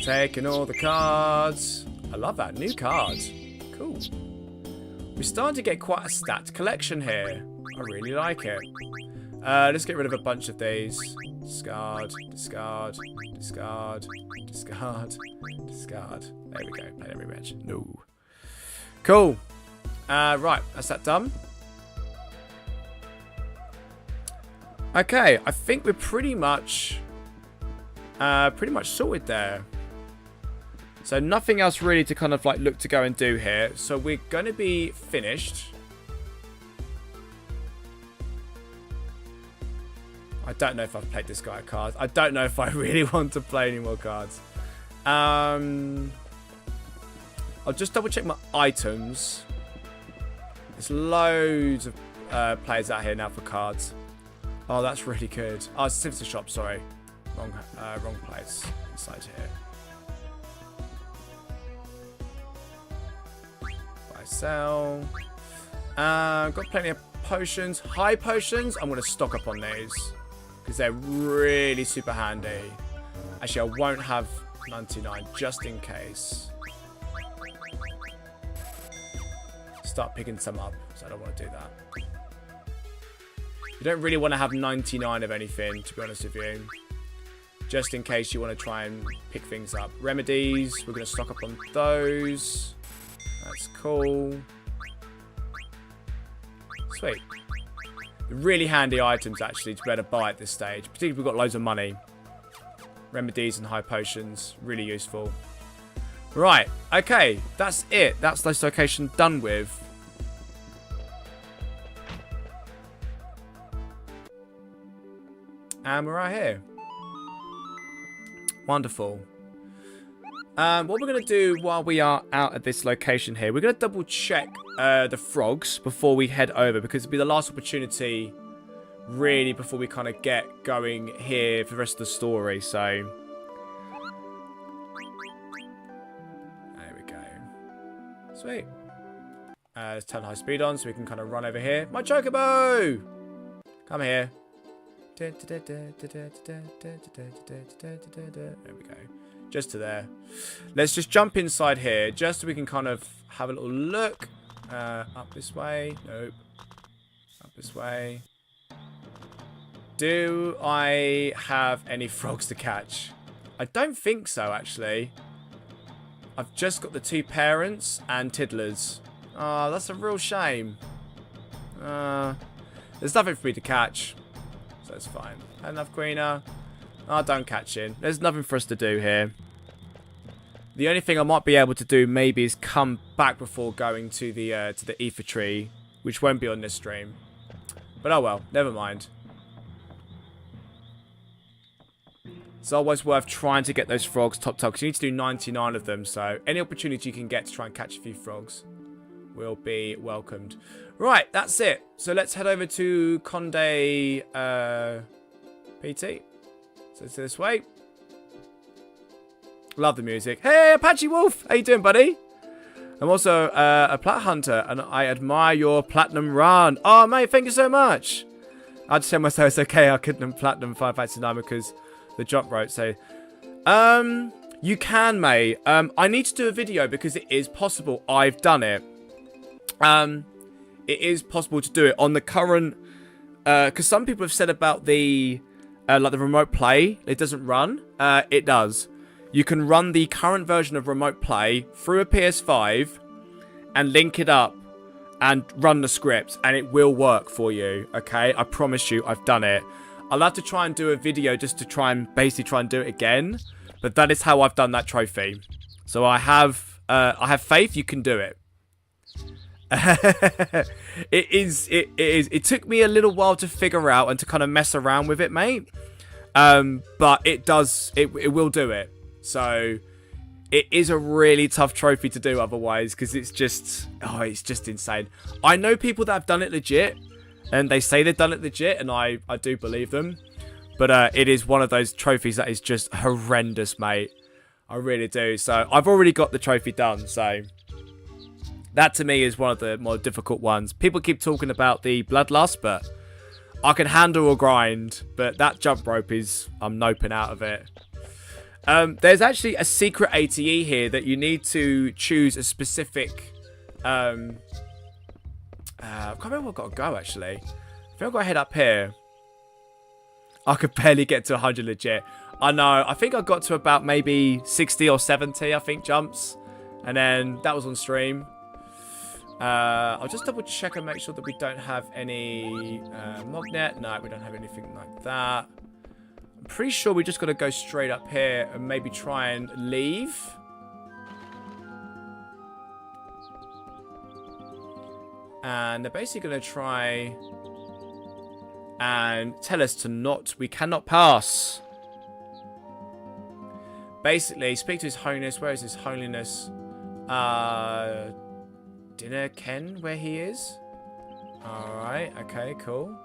Taking all the cards. I love that. New cards. Cool. We're starting to get quite a stacked collection here. I really like it. Let's get rid of a bunch of these. Discard, discard, discard, discard, discard. There we go. Play every match. No. Cool. Right. That's that done. Okay. I think we're pretty much sorted there. So nothing else really to kind of like look to go and do here. So we're going to be finished. I don't know if I've played this guy cards. I don't know if I really want to play any more cards. I'll just double check my items. There's loads of players out here now for cards. Oh, that's really good. Oh, it's a certificate shop, sorry. Wrong place. Inside here. Buy, sell. Got plenty of potions. High potions. I'm going to stock up on these. Because they're really super handy. Actually, I won't have 99 just in case. Start picking some up. So I don't want to do that. You don't really want to have 99 of anything, to be honest with you. Just in case you want to try and pick things up. Remedies. We're going to stock up on those. That's cool. Sweet. Really handy items, actually, to be able to buy at this stage. Particularly if we've got loads of money. Remedies and high potions. Really useful. Right. Okay. That's it. That's this location done with. And we're right here. Wonderful. What we're going to do while we are out at this location here, we're going to double check the frogs before we head over, because it'll be the last opportunity really before we kind of get going here for the rest of the story. So there we go. Sweet. Let's turn high speed on so we can kind of run over here. My chocobo! Come here. There we go. Just to there. Let's just jump inside here, just so we can kind of have a little look. Up this way. Nope. Up this way. Do I have any frogs to catch? I don't think so, actually. I've just got the two parents and tiddlers. Oh, that's a real shame. There's nothing for me to catch. So it's fine. Had enough greener. Oh, don't catch in. There's nothing for us to do here. The only thing I might be able to do maybe is come back before going to the ether tree, which won't be on this stream. But oh well, never mind. It's always worth trying to get those frogs topped up, because you need to do 99 of them. So any opportunity you can get to try and catch a few frogs will be welcomed. Right, that's it. So let's head over to Conde Petie. So it's this way. Love the music. Hey, Apache Wolf! How you doing, buddy? I'm also a plat hunter, and I admire your platinum run. Oh, mate, thank you so much. I just tell myself it's okay. I couldn't platinum 559 because the jump rope. So, you can, mate. I need to do a video because it is possible. I've done it. It is possible to do it on the current. Because some people have said about the like the remote play, it doesn't run. It does. You can run the current version of Remote Play through a PS5 and link it up and run the script, and it will work for you, okay? I promise you, I've done it. I'll have to try and do a video just to basically try and do it again, but that is how I've done that trophy. So I have faith you can do it. It took me a little while to figure out and to kind of mess around with it, mate. But it will do it. So it is a really tough trophy to do otherwise, because it's just insane. I know people that have done it legit, and they say they've done it legit, and I do believe them. But it is one of those trophies that is just horrendous, mate. I really do. So I've already got the trophy done, so that to me is one of the more difficult ones. People keep talking about the Bloodlust, but I can handle a grind, but that jump rope I'm noping out of it. There's actually a secret ATE here that you need to choose a specific. I can't remember where I've got to go, actually. I think I've got to head up here. I could barely get to 100 legit. I know. I think I got to about maybe 60 or 70, I think, jumps. And then that was on stream. I'll just double check and make sure that we don't have any Mognet. No, we don't have anything like that. I'm pretty sure we just got to go straight up here and maybe try and leave. And they're basically going to try and tell us we cannot pass. basically, speak to His Holiness. Where is His Holiness? Dinner Ken, where he is? Alright, okay, cool.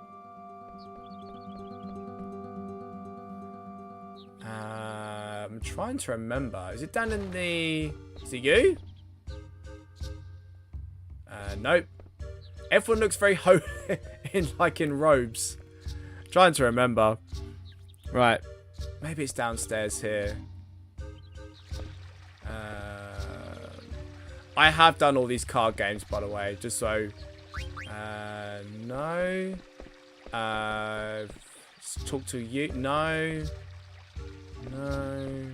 I'm trying to remember. Is it down in the... Is it you? Nope. Everyone looks very holy in robes. Trying to remember. Right. Maybe it's downstairs here. I have done all these card games, by the way, just so... no. Let's talk to you. No. No.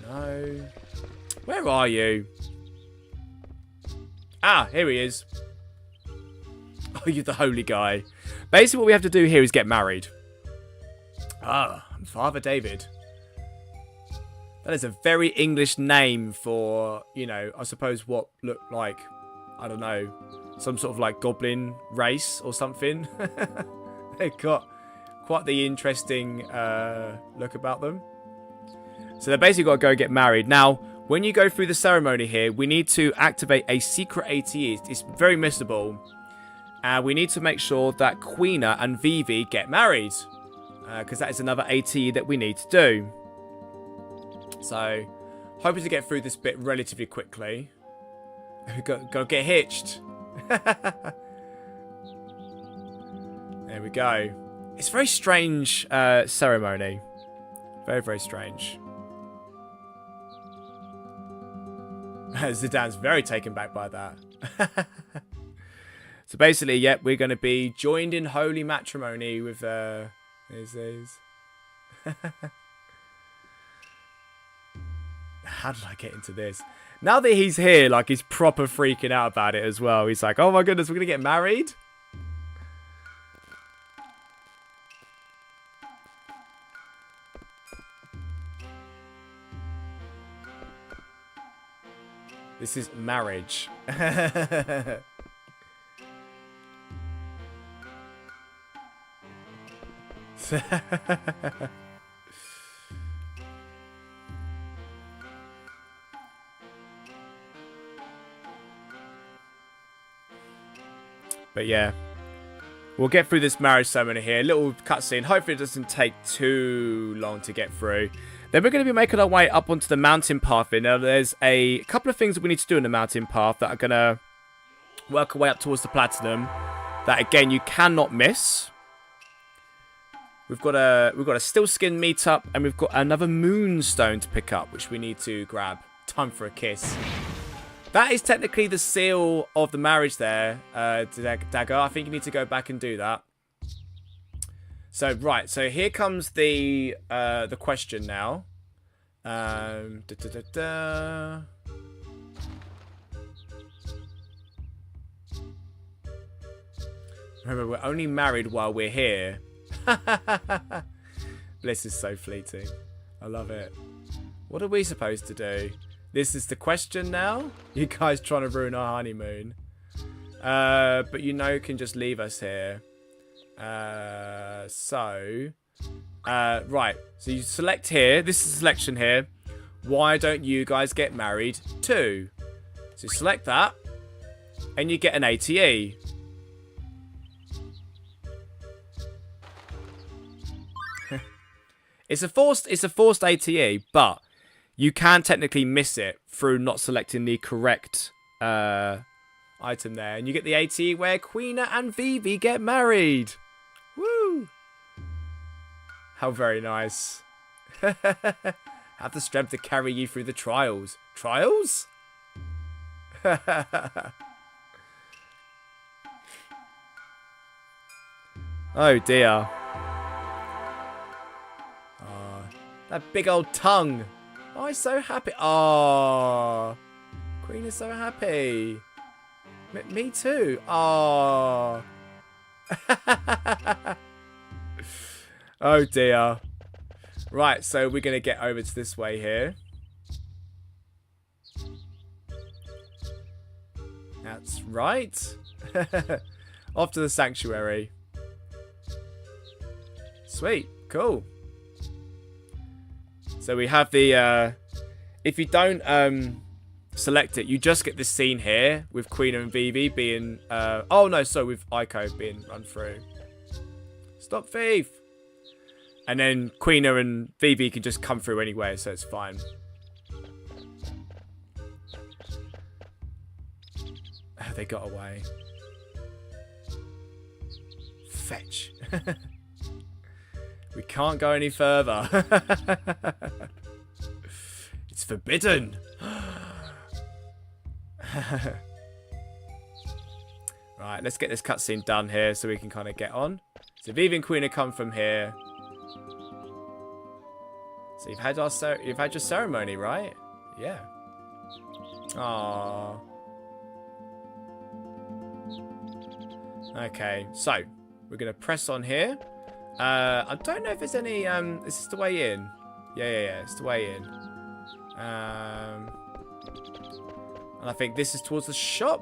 No. Where are you? Ah, here he is. Oh, you're the holy guy. Basically, what we have to do here is get married. Ah, I'm Father David. That is a very English name for, you know, I suppose what looked like, I don't know, some sort of like goblin race or something. They've got quite the interesting look about them. So they're basically got to go get married. Now, when you go through the ceremony here, we need to activate a secret ATE. It's very missable. And we need to make sure that Queena and Vivi get married. Because that is another ATE that we need to do. So, hoping to get through this bit relatively quickly. We've got to get hitched. There we go. It's a very strange ceremony. Very, very strange. Zidane's very taken back by that. So basically, yep, we're going to be joined in holy matrimony with these. How did I get into this? Now that he's here, like, he's proper freaking out about it as well. He's like, oh my goodness, we're going to get married? This is marriage. But yeah, we'll get through this marriage ceremony here. A little cutscene. Hopefully it doesn't take too long to get through. Then we're going to be making our way up onto the mountain path here. Now, there's a couple of things that we need to do in the mountain path that are going to work our way up towards the platinum. That, again, you cannot miss. We've got a still skin meetup, and we've got another moonstone to pick up, which we need to grab. Time for a kiss. That is technically the seal of the marriage there, Dagger. I think you need to go back and do that. So, right. So, here comes the question now. Remember, we're only married while we're here. Bliss is so fleeting. I love it. What are we supposed to do? This is the question now? You guys trying to ruin our honeymoon. But you know, can just leave us here. Right. So you select here. This is a selection here. Why don't you guys get married too? So select that. And you get an ATE. It's a forced ATE, but you can technically miss it through not selecting the correct item there. And you get the ATE where Queena and Vivi get married. Woo! How very nice. Have the strength to carry you through the trials. Trials? Oh dear. That big old tongue. Oh, he's so happy. Oh, Queen is so happy. Me too. Oh. Oh dear. Right, so we're going to get over to this way here. That's right. Off to the sanctuary. Sweet. Cool. So we have the... if you don't select it, you just get this scene here with Quina and Vivi being... oh, no, so with Eiko being run through. Stop thief! And then Quina and Vivi can just come through anyway, so it's fine. Oh, they got away. Fetch. We can't go any further. It's forbidden. Right, let's get this cutscene done here so we can kind of get on. So Vivi and Quina come from here. So you've had your ceremony, right? Yeah. Aww. Okay, so we're gonna press on here. I don't know if there's any. Is this the way in? Yeah. It's the way in. And I think this is towards the shop.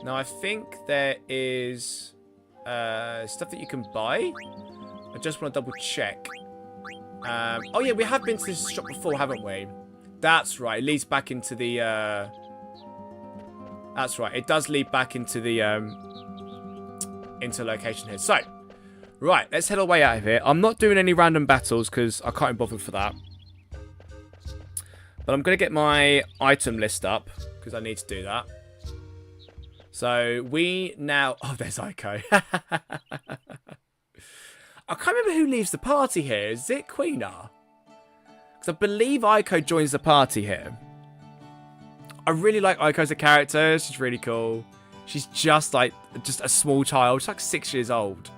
Now I think there is stuff that you can buy. I just want to double check. Oh yeah, we have been to this shop before, haven't we? That's right. It leads back into the. That's right. It does lead back into the into location here. So, right, let's head our way out of here. I'm not doing any random battles because I can't be bothered for that. But I'm going to get my item list up because I need to do that. So we now... Oh, there's Eiko. I can't remember who leaves the party here. Is it Quina? Because I believe Eiko joins the party here. I really like Eiko as a character. She's really cool. She's just like a small child. She's like 6 years old.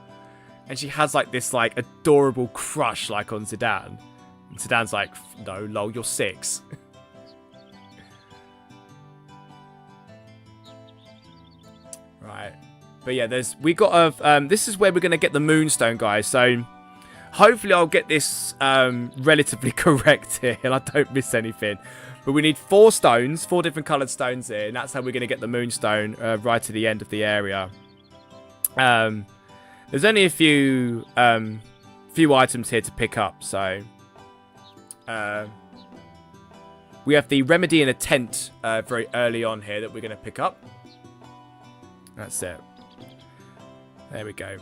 And she has like this like adorable crush like on Zidane. And Zidane's like, no, lol, you're 6. Right. But yeah, we got a... this is where we're going to get the moonstone, guys. So hopefully I'll get this relatively correct here. And I don't miss anything. But we need 4 stones, 4 different coloured stones here. And that's how we're going to get the moonstone right to the end of the area. There's only a few items here to pick up. So we have the remedy in a tent very early on here that we're going to pick up. That's it. There we go.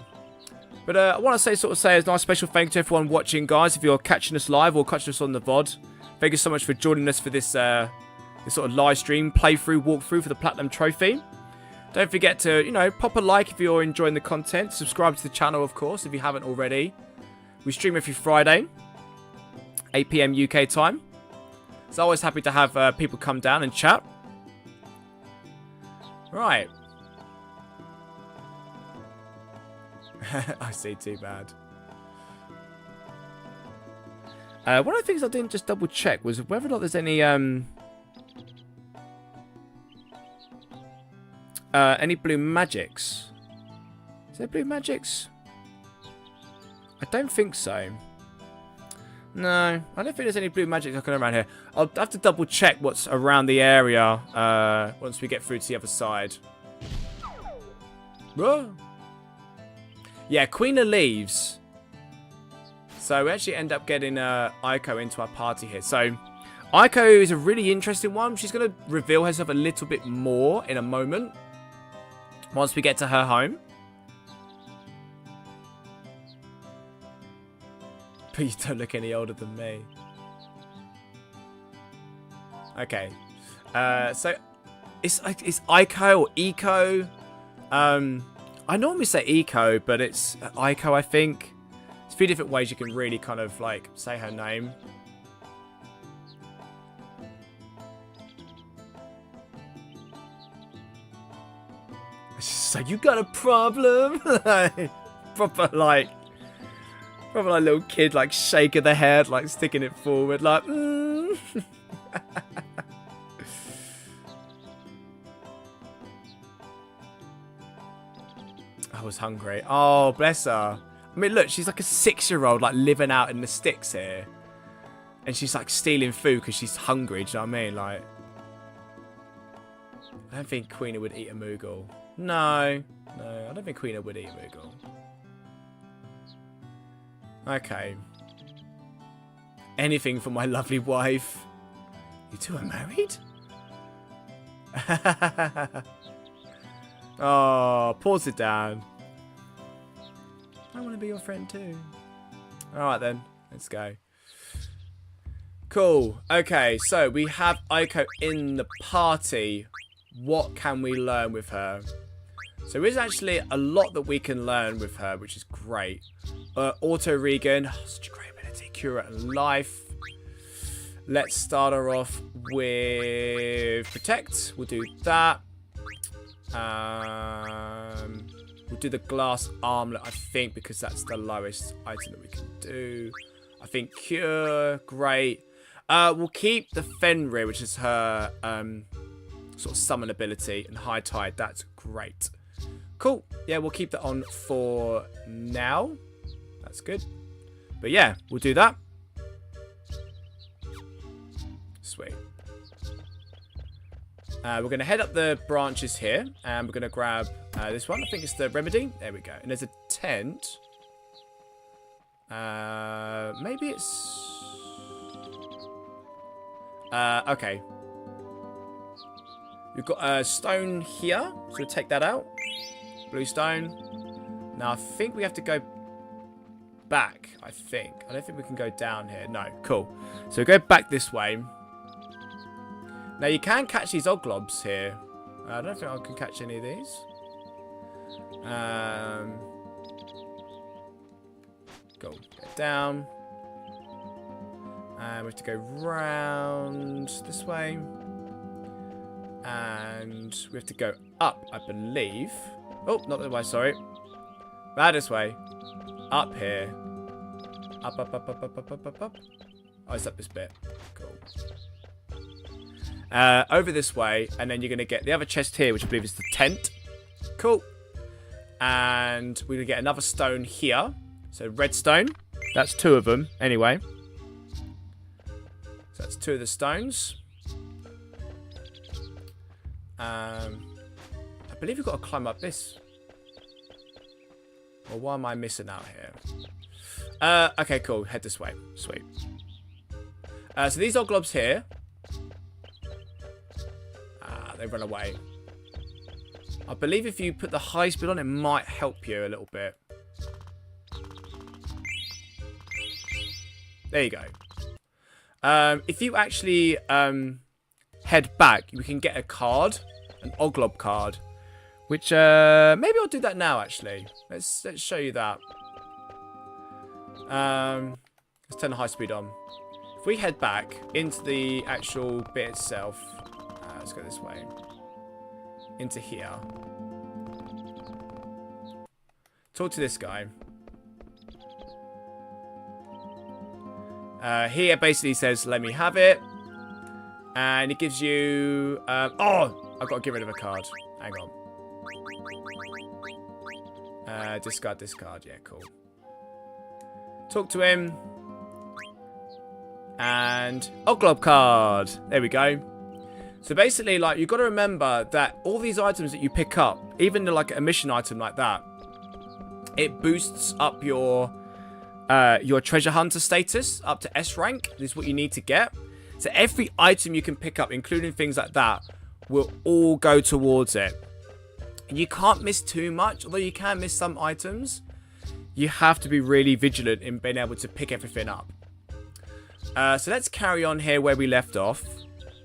But I want to say a nice special thank you to everyone watching, guys. If you're catching us live or catching us on the VOD, thank you so much for joining us for this this sort of live stream walkthrough for the Platinum Trophy. Don't forget to, you know, pop a like if you're enjoying the content. Subscribe to the channel, of course, if you haven't already. We stream every Friday, 8 PM UK time. So always happy to have people come down and chat. Right. I see, too bad. One of the things I didn't just double check was whether or not there's any blue magics. Is there blue magics? I don't think so. No, I don't think there's any blue magics looking around here. I'll have to double check what's around the area once we get through to the other side. Whoa. Yeah, Quina leaves. So we actually end up getting Eiko into our party here. So Eiko is a really interesting one. She's going to reveal herself a little bit more in a moment. Once we get to her home. But you don't look any older than me. Okay. So it's Eiko or Eiko. I normally say Eiko, but it's Eiko, I think. There's a few different ways you can really kind of like say her name. It's just like, you got a problem? proper like little kid like shaking the head, like sticking it forward, like I was hungry. Oh, bless her. I mean, look, she's like a 6-year-old, like living out in the sticks here, and she's like stealing food because she's hungry. Do you know what I mean? Like, I don't think Quina would eat a Moogle. No, I don't think Quina would eat a Moogle. Okay. Anything for my lovely wife. You two are married? Oh, pause it down. I want to be your friend too. Alright then, let's go. Cool. Okay, so we have Eiko in the party. What can we learn with her? So there is actually a lot that we can learn with her, which is great. Auto regen, such a great ability. Cure and life. Let's start her off with protect. We'll do that. We'll do the glass armlet, I think, because that's the lowest item that we can do. I think cure, great. We'll keep the Fenrir, which is her sort of summon ability, and high tide. That's great. Cool. Yeah, we'll keep that on for now. That's good. But yeah, we'll do that. Sweet. We're going to head up the branches here, and we're going to grab this one. I think it's the remedy. There we go. And there's a tent. Maybe it's... okay. We've got a stone here, so we'll take that out. Blue stone. Now, I think we have to go back, I think. I don't think we can go down here. No, cool. So we go back this way. Now, you can catch these oglobs here. I don't think I can catch any of these. Go get down. And we have to go round this way. And we have to go up, I believe. Oh, not that way, sorry. This way. Up here. Up, up, up, up, up, up, up, up, up. Oh, it's up this bit. Cool. Over this way, and then you're going to get the other chest here, which I believe is the tent. Cool. And we're going to get another stone here. So redstone. That's 2 of them, anyway. So that's 2 of the stones. I believe we've got to climb up this. Well, why am I missing out here? Okay, cool. Head this way. Sweet. So these are globs here. They run away. I believe if you put the high speed on, it might help you a little bit. There you go. If you actually head back, you can get a card, an Oglob card, which maybe I'll do that now. Actually, let's show you that. Let's turn the high speed on. If we head back into the actual bit itself, let's go this way into here. Talk to this guy. Here basically says, let me have it. And it gives you... oh! I've got to get rid of a card. Hang on. Discard this card. Yeah, cool. Talk to him. And... Oglob card! There we go. So basically, like, you've got to remember that all these items that you pick up, even like a mission item like that, it boosts up your treasure hunter status up to S rank. This is what you need to get. So every item you can pick up, including things like that, will all go towards it. And you can't miss too much, although you can miss some items. You have to be really vigilant in being able to pick everything up. So let's carry on here where we left off.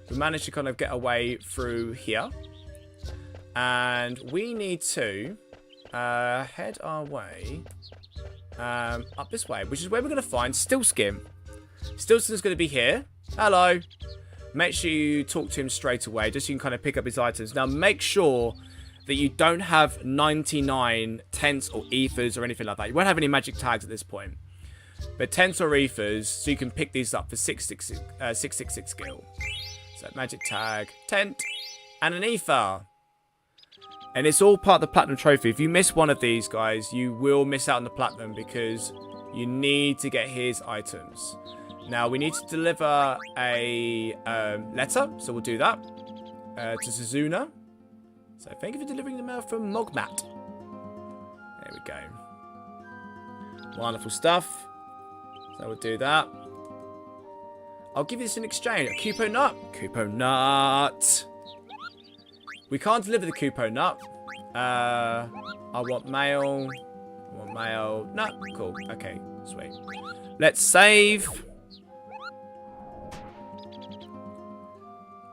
We managed to kind of get away through here. And we need to head our way up this way, which is where we're going to find Stillskin. Stillskin's going to be here. Hello. Make sure you talk to him straight away, just so you can kind of pick up his items. Now, make sure that you don't have 99 tents or ethers or anything like that. You won't have any magic tags at this point. But tents or ethers, so you can pick these up for 666 skill. So, magic tag, tent, and an ether. And it's all part of the platinum trophy. If you miss one of these, guys, you will miss out on the platinum because you need to get his items. Now, we need to deliver a letter, so we'll do that to Suzuna. So, thank you for delivering the mail from Mogmat. There we go. Wonderful stuff. So we'll do that. I'll give you this in exchange. A Kupo nut. Kupo nut. We can't deliver the Kupo nut. I want mail. I want mail. No. Cool. Okay. Sweet. Let's save.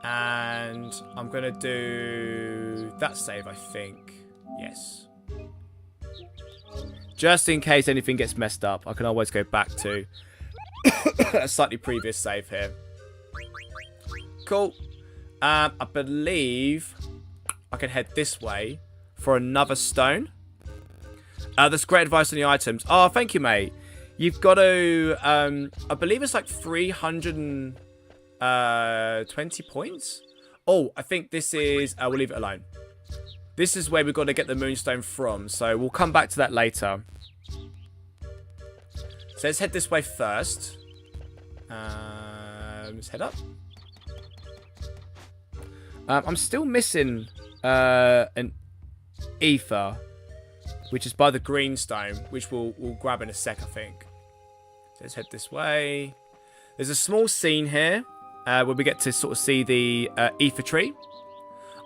And I'm going to do that save, I think. Yes. Just in case anything gets messed up, I can always go back to a slightly previous save here. Cool. I believe I can head this way for another stone. That's great advice on the items. Oh, thank you, mate. You've got to, I believe it's like 320 points. Oh, I think this is, we'll leave it alone. This is where we've got to get the moonstone from. So we'll come back to that later. So let's head this way first. Let's head up. I'm still missing an ether, which is by the green stone, which we'll grab in a sec, I think. So let's head this way. There's a small scene here where we get to sort of see the ether tree.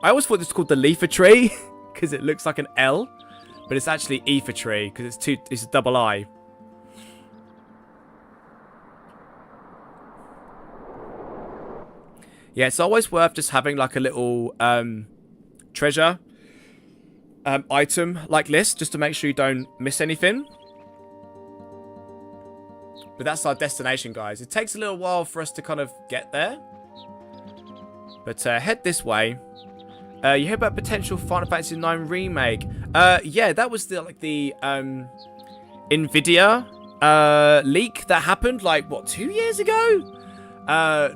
I always thought this was called the leafer tree because it looks like an L, but it's actually ether tree because it's a double I. Yeah, it's always worth just having like a little treasure item like this, just to make sure you don't miss anything. But that's our destination, guys. It takes a little while for us to kind of get there. But head this way. You hear about potential Final Fantasy IX remake? Yeah, that was the Nvidia leak that happened like what, 2 years ago?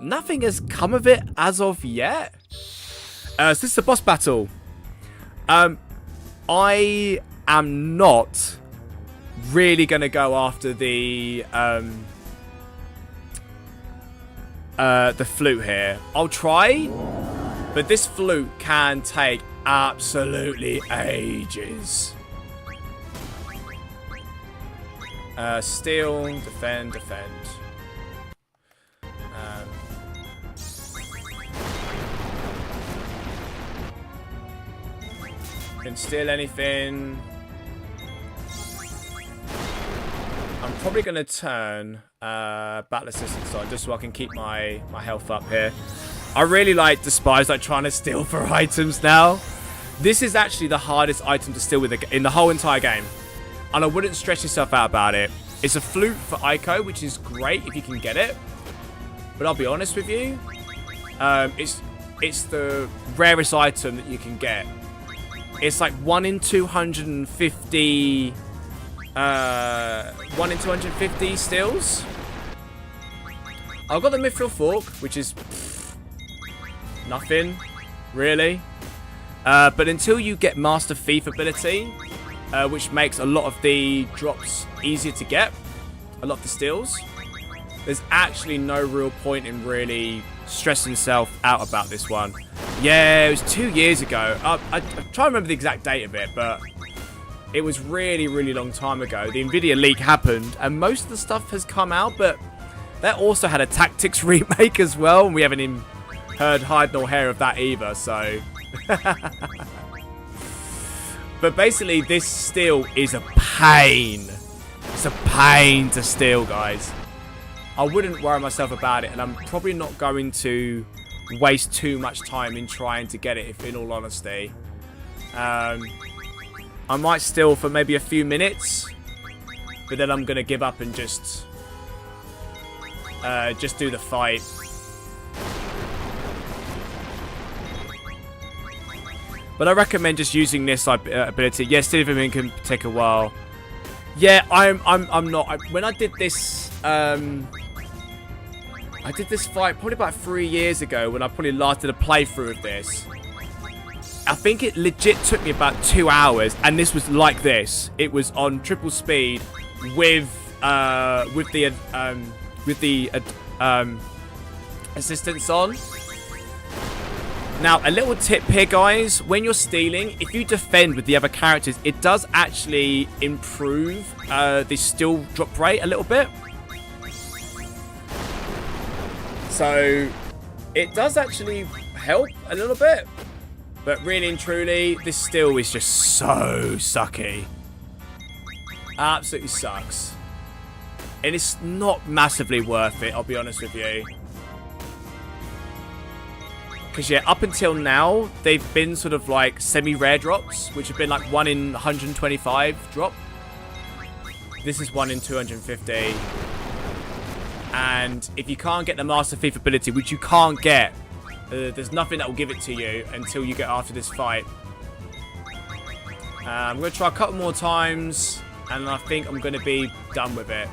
Nothing has come of it as of yet. So this is a boss battle. I am not really going to go after the flute here. I'll try, but this flute can take absolutely ages. Steal, defend, defend. Can steal anything. I'm probably going to turn battle assistance on just so I can keep my health up here. I really despise trying to steal for items now. This is actually the hardest item to steal with in the whole entire game. And I wouldn't stress yourself out about it. It's a flute for Eiko, which is great if you can get it. But I'll be honest with you. It's the rarest item that you can get. It's like 1 in 250... 1 in 250 steals. I've got the mithril fork, which is nothing, really. But until you get Master Thief ability, which makes a lot of the drops easier to get, a lot of the steals, there's actually no real point in really stressing yourself out about this one. Yeah, it was 2 years ago. I'm trying to remember the exact date of it, but it was really, really long time ago. The Nvidia leak happened, and most of the stuff has come out, but that also had a Tactics remake as well, and we haven't even heard hide nor hair of that either, so... But basically, this steal is a pain. It's a pain to steal, guys. I wouldn't worry myself about it, and I'm probably not going to waste too much time in trying to get it, if in all honesty. I might steal for maybe a few minutes, but then I'm going to give up and just do the fight. But I recommend just using this ability. Yes, stealing can take a while. Yeah, I'm not. When I did this, I did this fight probably about 3 years ago when I probably last did a playthrough of this. I think it legit took me about 2 hours, and this was like this. It was on triple speed with the assistance on. Now, a little tip here, guys. When you're stealing, if you defend with the other characters, it does actually improve the steal drop rate a little bit. So it does actually help a little bit. But really and truly, this still is just so sucky. Absolutely sucks. And it's not massively worth it, I'll be honest with you. Because, yeah, up until now, they've been sort of like semi-rare drops, which have been like 1 in 125 drop. This is 1 in 250. And if you can't get the Master Thief ability, which you can't get, there's nothing that will give it to you until you get after this fight. I'm going to try a couple more times, and I think I'm going to be done with it.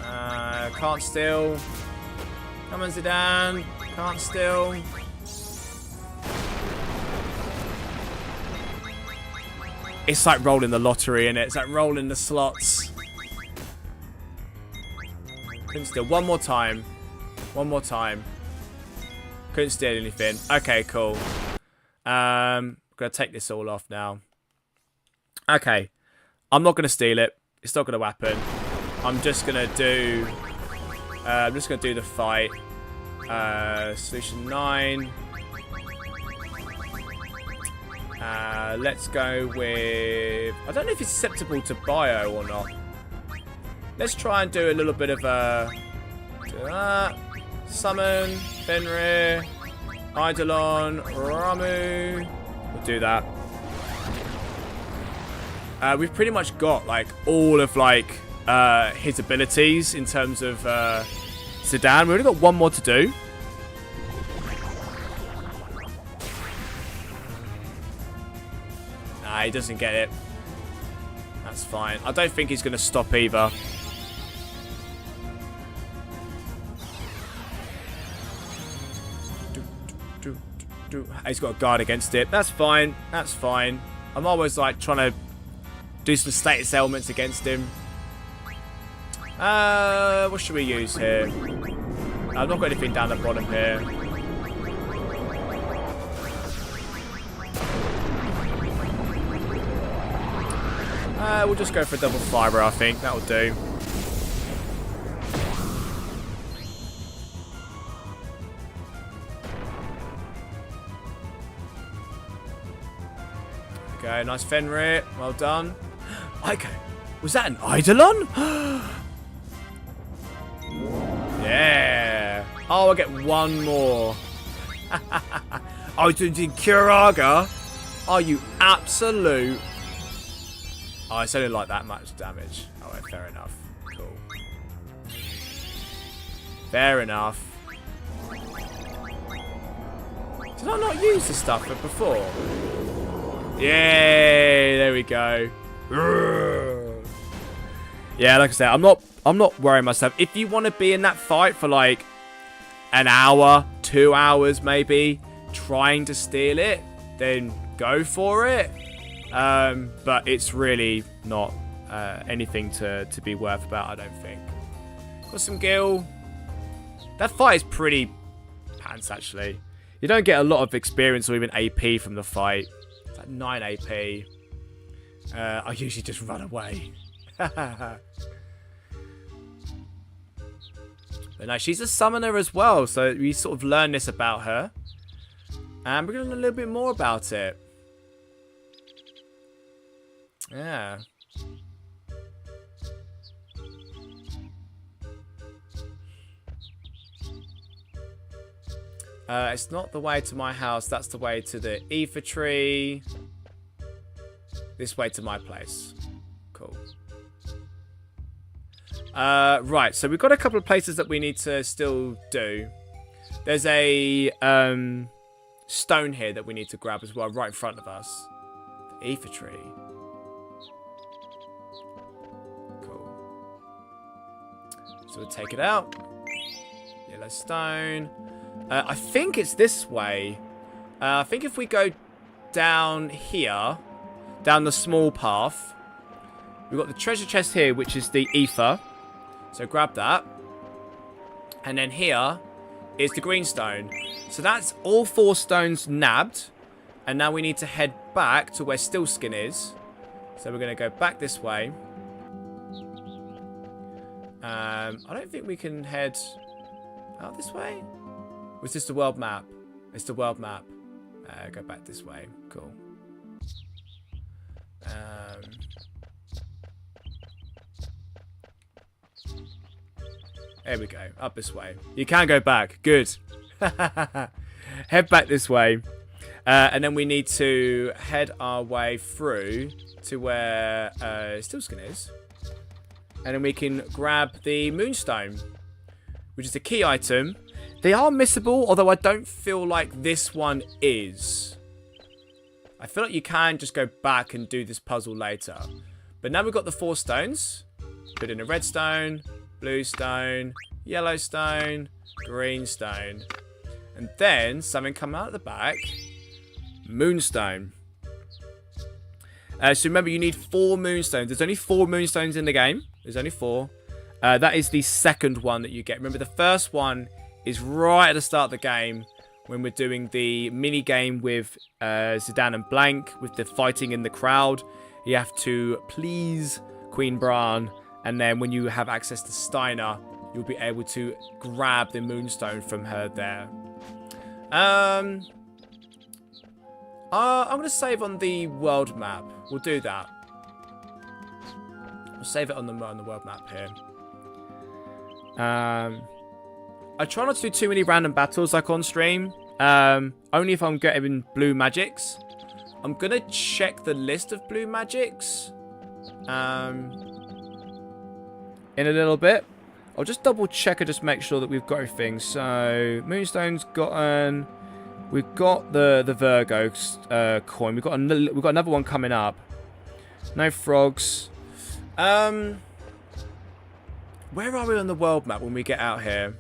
Can't steal. Come on, Zidane. Can't steal. It's like rolling the lottery, innit? It's like rolling the slots. Couldn't steal. One more time. One more time. Couldn't steal anything. Okay, cool. I'm going to take this all off now. Okay. I'm not going to steal it. It's not going to happen. I'm just going to do... I'm just going to do the fight. Solution 9. Let's go with... I don't know if it's susceptible to bio or not. Let's try and do a little bit of a... Do that. Summon, Fenrir, Eidolon, Ramu. We'll do that. We've pretty much got like all of like his abilities in terms of Zidane. We've only got one more to do. Nah, he doesn't get it. That's fine. I don't think he's going to stop either. He's got a guard against it. That's fine. That's fine. I'm always like trying to do some status elements against him. What should we use here? I've not got anything down the bottom here. We'll just go for a double fiber, I think. That'll do. Okay, nice Fenrir. Well done. Eiko. Was that an Eidolon? Yeah. Oh, I get one more. Oh, doing Kuraga? Are you absolute? Oh, it's only like that much damage. Oh, right, fair enough. Cool. Fair enough. Did I not use this stuff before? Yay! There we go. Yeah, like I said, I'm not worrying myself. If you want to be in that fight for like an hour, 2 hours maybe, trying to steal it, then go for it. But it's really not anything to be worth about, I don't think. Got some gil. That fight is pretty pants, actually. You don't get a lot of experience or even AP from the fight. It's like 9 AP. I usually just run away. But no, she's a summoner as well, so we sort of learn this about her. And we're going to learn a little bit more about it. Yeah. It's not the way to my house. That's the way to the ether tree. This way to my place. Cool. Right, so we've got a couple of places that we need to still do. There's a stone here that we need to grab as well, right in front of us. The ether tree. Cool. So we'll take it out. Yellow stone. I think it's this way. I think if we go down here, down the small path, we've got the treasure chest here, which is the ether. So grab that. And then here is the green stone. So that's all 4 stones nabbed. And now we need to head back to where Stillskin is. So we're going to go back this way. I don't think we can head... Out this way? Was this the world map? It's the world map. Go back this way. Cool. There we go. Up this way. You can go back. Good. Head back this way. And then we need to head our way through to where Steelskin is. And then we can grab the moonstone, which is a key item. They are missable, although I don't feel like this one is. I feel like you can just go back and do this puzzle later. But now we've got the 4 stones. Put in a red stone, blue stone, yellow stone, green stone. And then something come out of the back. Moonstone. So remember, you need 4 moonstones. There's only 4 moonstones in the game. There's only 4. That is the second one that you get. Remember, the first one is right at the start of the game when we're doing the mini game with Zidane and Blank with the fighting in the crowd. You have to please Queen Bran, and then when you have access to Steiner, you'll be able to grab the moonstone from her there. I'm going to save on the world map. We'll do that. We'll save it on the world map here. I try not to do too many random battles like on stream. Only if I'm getting blue magics. I'm going to check the list of blue magics in a little bit. I'll just double check and just make sure that we've got everything. So, Moonstone's gotten... We've got the Virgo coin. We've got another one coming up. No frogs. Where are we on the world map when we get out here?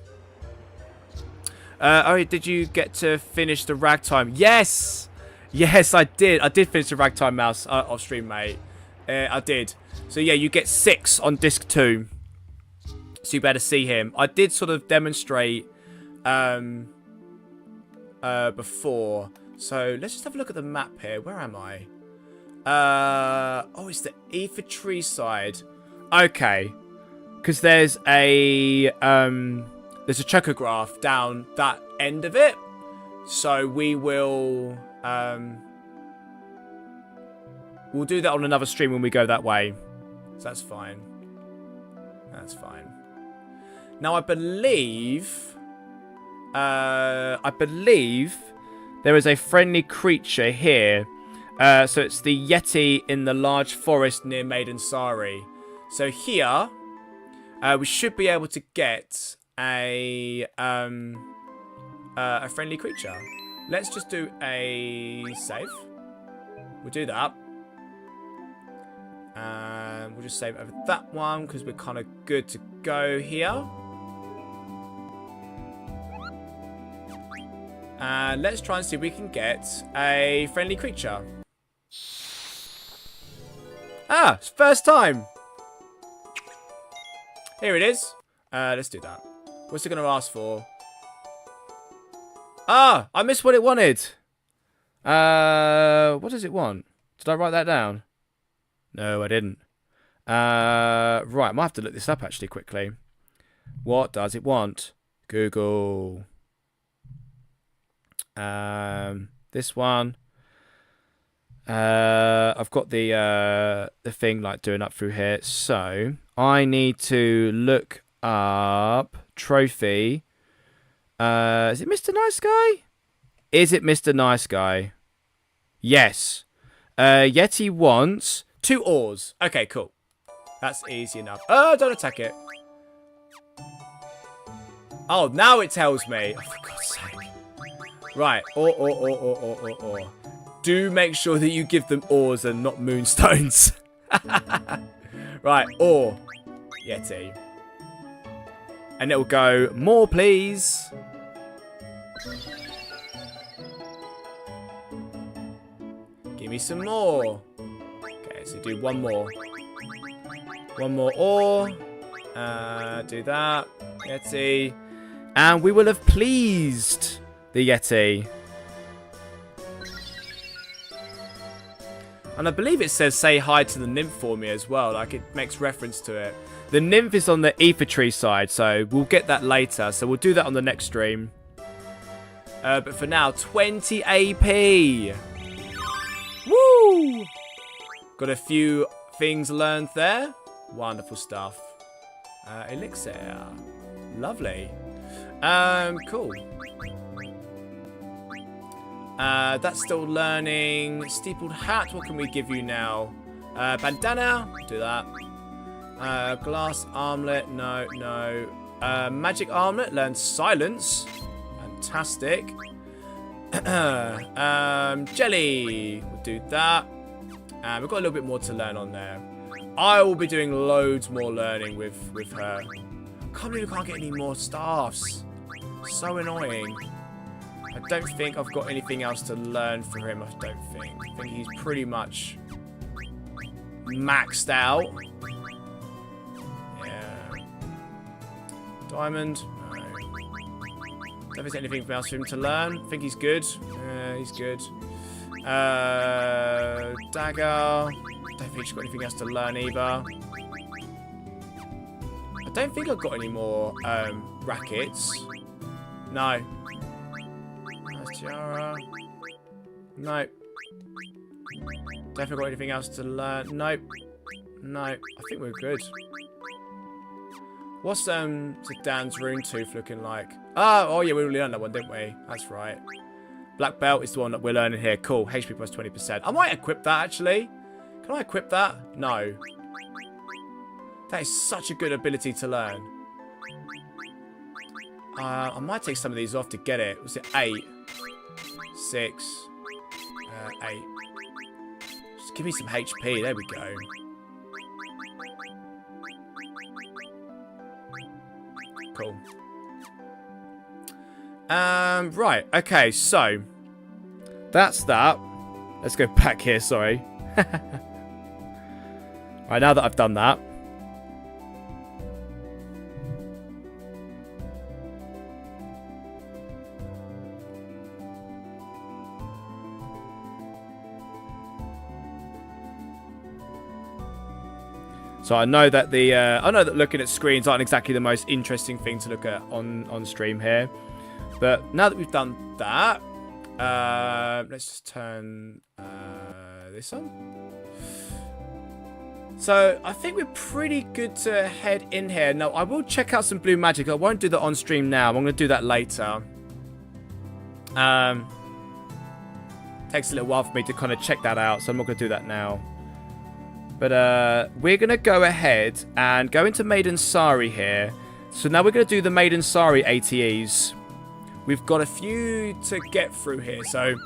Oh, did you get to finish the RagTime? Yes! Yes, I did. I did finish the RagTime Mouse off stream, mate. I did. So, yeah, you get 6 on disc 2. So you better see him. I did sort of demonstrate before. So, let's just have a look at the map here. Where am I? Oh, it's the Ether Tree side. Okay. Because there's a checkergraph down that end of it. So we will we'll do that on another stream when we go that way. So that's fine. That's fine. Now I believe there is a friendly creature here. So it's the Yeti in the large forest near Madain Sari. So here we should be able to get a friendly creature. Let's just do a save. We'll do that. And we'll just save over that one because we're kind of good to go here. And let's try and see if we can get a friendly creature. Ah, it's first time. Here it is. Let's do that. What's it going to ask for? Ah, I missed what it wanted. What does it want? Did I write that down? No, I didn't. Right, I might have to look this up actually quickly. What does it want? Google. This one. I've got the thing like doing up through here. So I need to look up trophy. Is it Mr. Nice Guy? Is it Mr. Nice Guy? Yes. Yeti wants 2 ores. Okay, cool. That's easy enough. Oh, don't attack it. Oh, now it tells me. Oh, for God's sake. Right. Or. Do make sure that you give them ores and not moonstones. Right. Or. Yeti. And it will go, more please. Give me some more. Okay, so do one more. One more ore. Do that. Yeti. And we will have pleased the Yeti. And I believe it says say hi to the nymph for me as well. Like it makes reference to it. The nymph is on the ether tree side, so we'll get that later. So we'll do that on the next stream. But for now, 20 AP. Woo! Got a few things learned there. Wonderful stuff. Elixir. Lovely. Cool. That's still learning. Steepled hat. What can we give you now? Bandana. Do that. Glass armlet. No, no. Magic armlet. Learn silence. Fantastic. Jelly. We'll do that. We've got a little bit more to learn on there. I will be doing loads more learning with her. I can't believe I can't get any more staffs. So annoying. I don't think I've got anything else to learn for him. I don't think. I think he's pretty much maxed out. Yeah. Diamond. No. Don't think there's anything else for him to learn. I think he's good. He's good. Dagger. Don't think she's got anything else to learn either. I don't think I've got any more rackets. No. Nice tiara. Nope. Definitely got anything else to learn. Nope. No. I think we're good. What's Dan's rune tooth looking like? Oh yeah, we already learned that one, didn't we? That's right. Black belt is the one that we're learning here. Cool. HP plus 20%. I might equip that actually. Can I equip that? No. That is such a good ability to learn. I might take some of these off to get it. Was it 8? 6. 8. Just give me some HP. There we go. Cool. Right. Okay, so that's that. Let's go back here, sorry. Right, now that I've done that. So I know that looking at screens aren't exactly the most interesting thing to look at on stream here. But now that we've done that, let's just turn this on. So I think we're pretty good to head in here. Now I will check out some blue magic. I won't do that on stream now. I'm going to do that later. Takes a little while for me to kind of check that out, so I'm not going to do that now. But we're going to go ahead and go into Madain Sari here. So now we're going to do the Madain Sari ATEs. We've got a few to get through here. So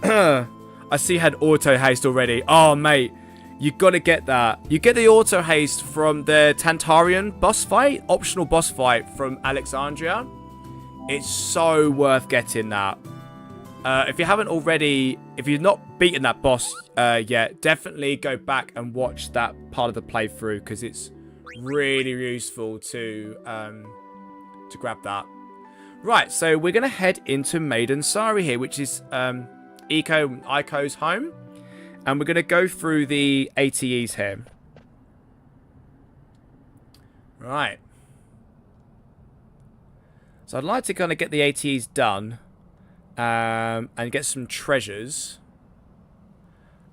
I see you had auto haste already. Oh, mate. You got to get that. You get the auto haste from the Tantarian boss fight. Optional boss fight from Alexandria. It's so worth getting that. If you haven't already, if you've not beaten that boss yet, definitely go back and watch that part of the playthrough because it's really useful to grab that. Right, so we're going to head into Madain Sari here, which is Eiko's home. And we're going to go through the ATEs here. Right. So I'd like to kind of get the ATEs done. And get some treasures.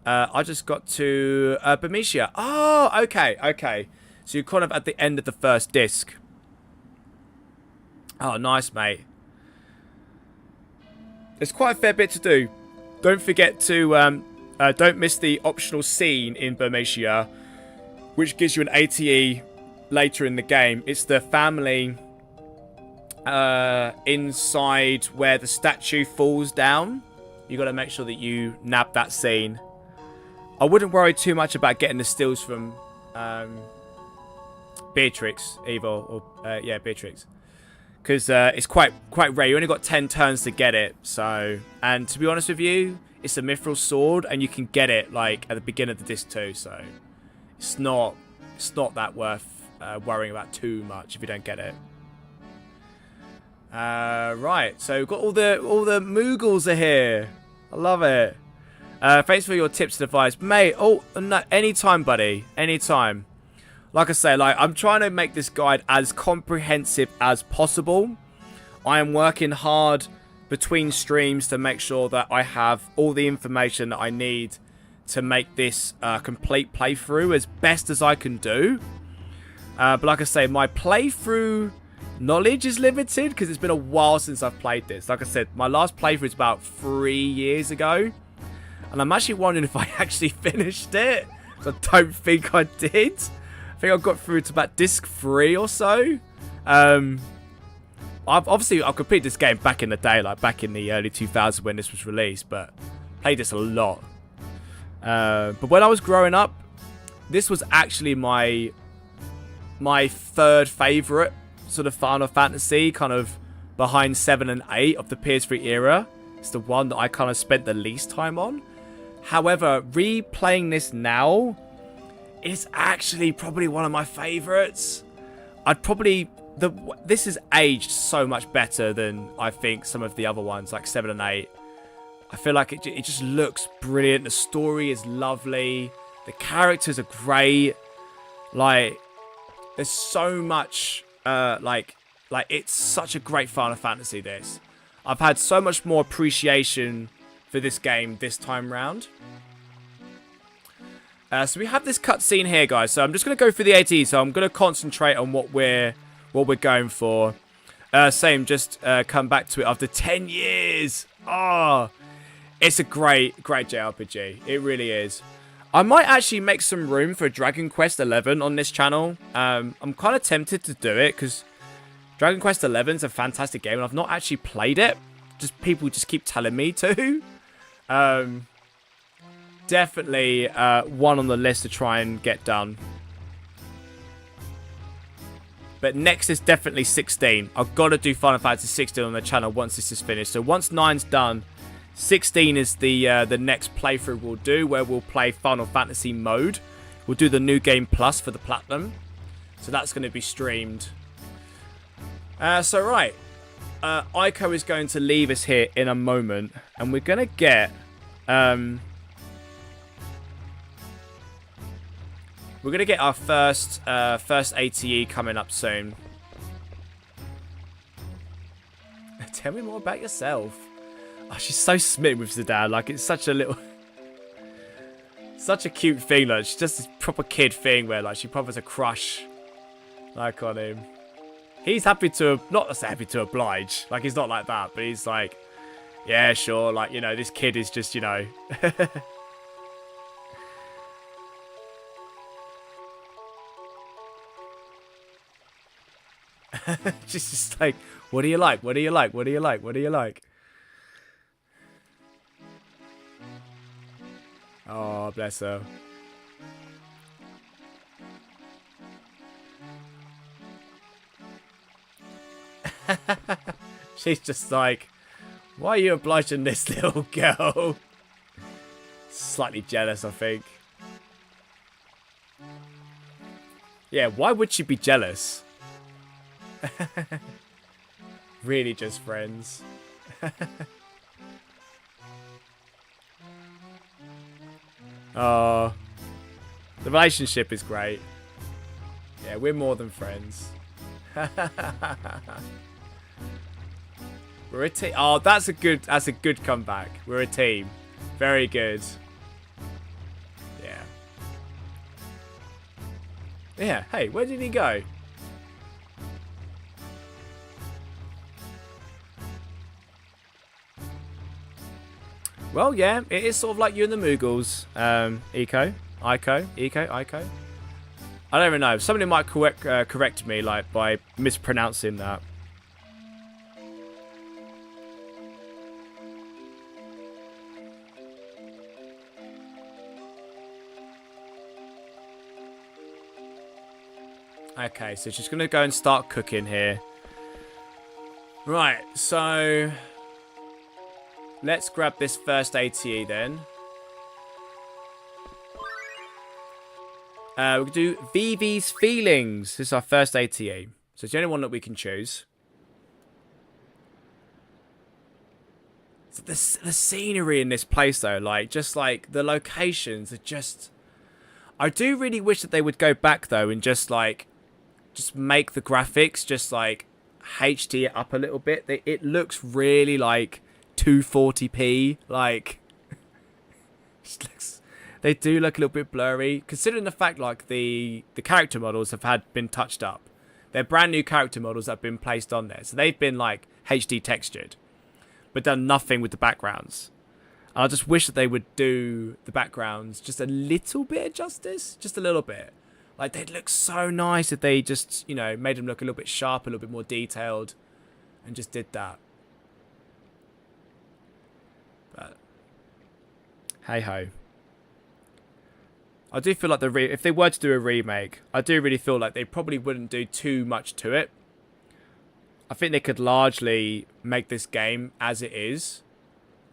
I just got to Bermesia. Oh, okay. So you're kind of at the end of the first disc. Oh, nice, mate. There's quite a fair bit to do. Don't forget to... don't miss the optional scene in Bermesia, which gives you an ATE later in the game. It's the family... inside where the statue falls down. You got to make sure that you nab that scene. I wouldn't worry too much about getting the stills from Beatrix either, or yeah, Beatrix, because it's quite rare. You only got 10 turns to get it. So, and to be honest with you, it's a mithril sword, and you can get it like at the beginning of the disc too. So it's not that worth worrying about too much if you don't get it. Right, so we've got all the Moogles are here. I love it. Thanks for your tips and advice, mate. Oh, no, anytime, buddy, anytime. like I say, like I'm trying to make this guide as comprehensive as possible. I am working hard between streams to make sure that I have all the information that I need to make this complete playthrough as best as I can do. But like I say, my playthrough knowledge is limited because it's been a while since I've played this. Like I said, my last playthrough is about 3 years ago. And I'm actually wondering if I actually finished it. I don't think I did. I think I got through to about disc 3 or so. I've completed this game back in the day, like back in the early 2000s when this was released, but played this a lot. But when I was growing up, this was actually my third favourite sort of Final Fantasy, kind of behind 7 and 8 of the PS3 era. It's the one that I kind of spent the least time on. However, replaying this now is actually probably one of my favourites. This has aged so much better than I think some of the other ones, like 7 and 8. I feel like it just looks brilliant. The story is lovely. The characters are great. Like, there's so much, like it's such a great Final Fantasy, this. I've had so much more appreciation for this game this time round. So we have this cutscene here, guys. So I'm just going to go through the AT. So I'm going to concentrate on what we're going for. Same, just come back to it after 10 years. Oh, it's a great JRPG. It really is. I might actually make some room for Dragon Quest XI on this channel. I'm kind of tempted to do it because Dragon Quest XI is a fantastic game and I've not actually played it. People just keep telling me to. Definitely one on the list to try and get done. But next is definitely 16. I've got to do Final Fantasy 16 on the channel once this is finished. So once 9's done, 16 is the next playthrough we'll do, where we'll play Final Fantasy mode. We'll do the New Game Plus for the Platinum. So that's going to be streamed. So right. Eiko is going to leave us here in a moment. And we're going to get... we're going to get our first ATE coming up soon. Tell me more about yourself. Oh, she's so smitten with Zidane. Like, it's such a little... such a cute thing. Like, she's just this proper kid thing where, like, she probably has a crush, like, on him. He's happy to... not happy to oblige. Like, he's not like that. But he's like, yeah, sure. Like, you know, this kid is just, you know... just like, what do you like? What do you like? What do you like? What do you like? Oh, bless her. She's just like, why are you obliging this little girl? Slightly jealous, I think. Yeah, why would she be jealous? Really just friends. Oh, the relationship is great. Yeah, we're more than friends. We're a team. Oh, that's a good comeback. We're a team. Very good. Yeah. Yeah, hey, where did he go? Well, yeah, it is sort of like you and the Moogles, Eiko. I don't even know. Somebody might correct me, like, by mispronouncing that. Okay, so she's going to go and start cooking here. Right, so... let's grab this first ATE then. We'll do Vivi's Feelings. This is our first ATE. So it's the only one that we can choose. So the scenery in this place, though, like, just like the locations are just... I do really wish that they would go back though and just make the graphics just like HD it up a little bit. It looks really like 240p. Like, they do look a little bit blurry, considering the fact like the character models have been touched up. They're brand new character models that have been placed on there, so they've been like HD textured, but done nothing with the backgrounds. And I just wish that they would do the backgrounds just a little bit of justice, just a little bit. Like, they'd look so nice if they just, you know, made them look a little bit sharper, a little bit more detailed, and just did that. But hey ho. I do feel like if they were to do a remake, I do really feel like they probably wouldn't do too much to it. I think they could largely make this game as it is.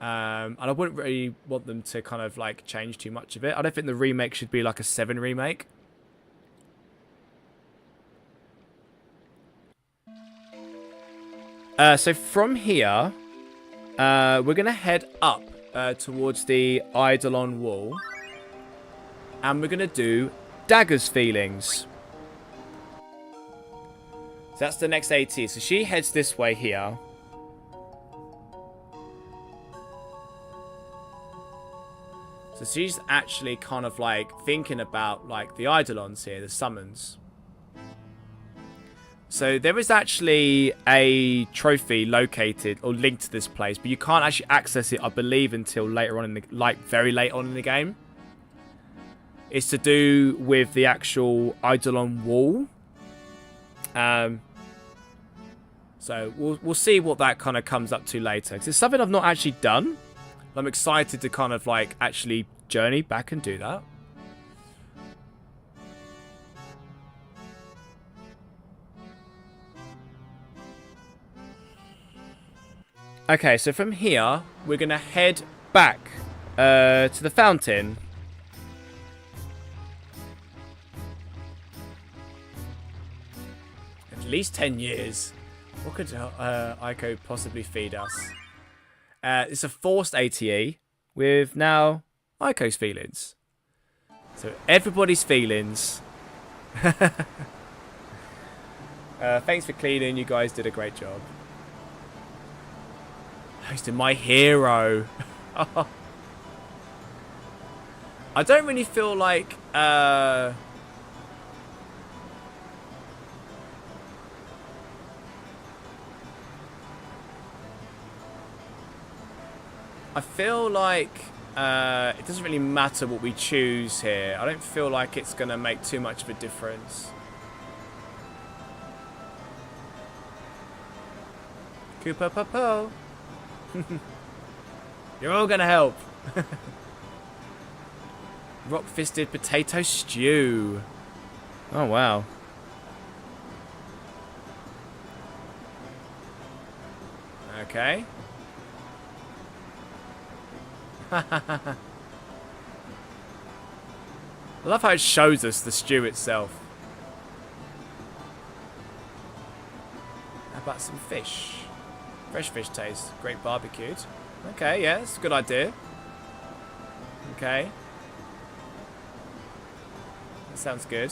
And I wouldn't really want them to kind of like change too much of it. I don't think the remake should be like a 7 remake. So from here, we're going to head up towards the Eidolon wall. And we're going to do Dagger's Feelings. So that's the next AT. So she heads this way here. So she's actually kind of like thinking about like the Eidolons here, the summons. So there is actually a trophy located or linked to this place, but you can't actually access it, I believe, until later on in the, like very late on in the game. It's to do with the actual Eidolon wall. So we'll see what that kind of comes up to later, because it's something I've not actually done. I'm excited to kind of like actually journey back and do that. Okay, so from here, we're going to head back to the fountain. At least 10 years. What could Eiko possibly feed us? It's a forced ATE with now Eiko's feelings. So everybody's feelings. Thanks for cleaning. You guys did a great job. Hosting my hero. I don't really feel like I feel like it doesn't really matter what we choose here. I don't feel like it's going to make too much of a difference. Koopa Popo. You're all going to help. Rock-fisted potato stew. Oh, wow. Okay. I love how it shows us the stew itself. How about some fish? Fresh fish taste. Great barbecued. Okay, yeah, that's a good idea. Okay. That sounds good.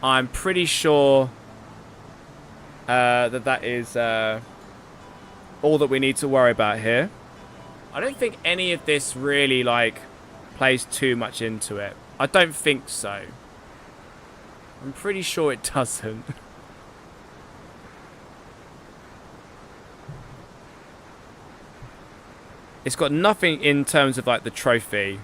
I'm pretty sure that is all that we need to worry about here. I don't think any of this really like plays too much into it. I don't think so. I'm pretty sure it doesn't. It's got nothing in terms of like the trophy.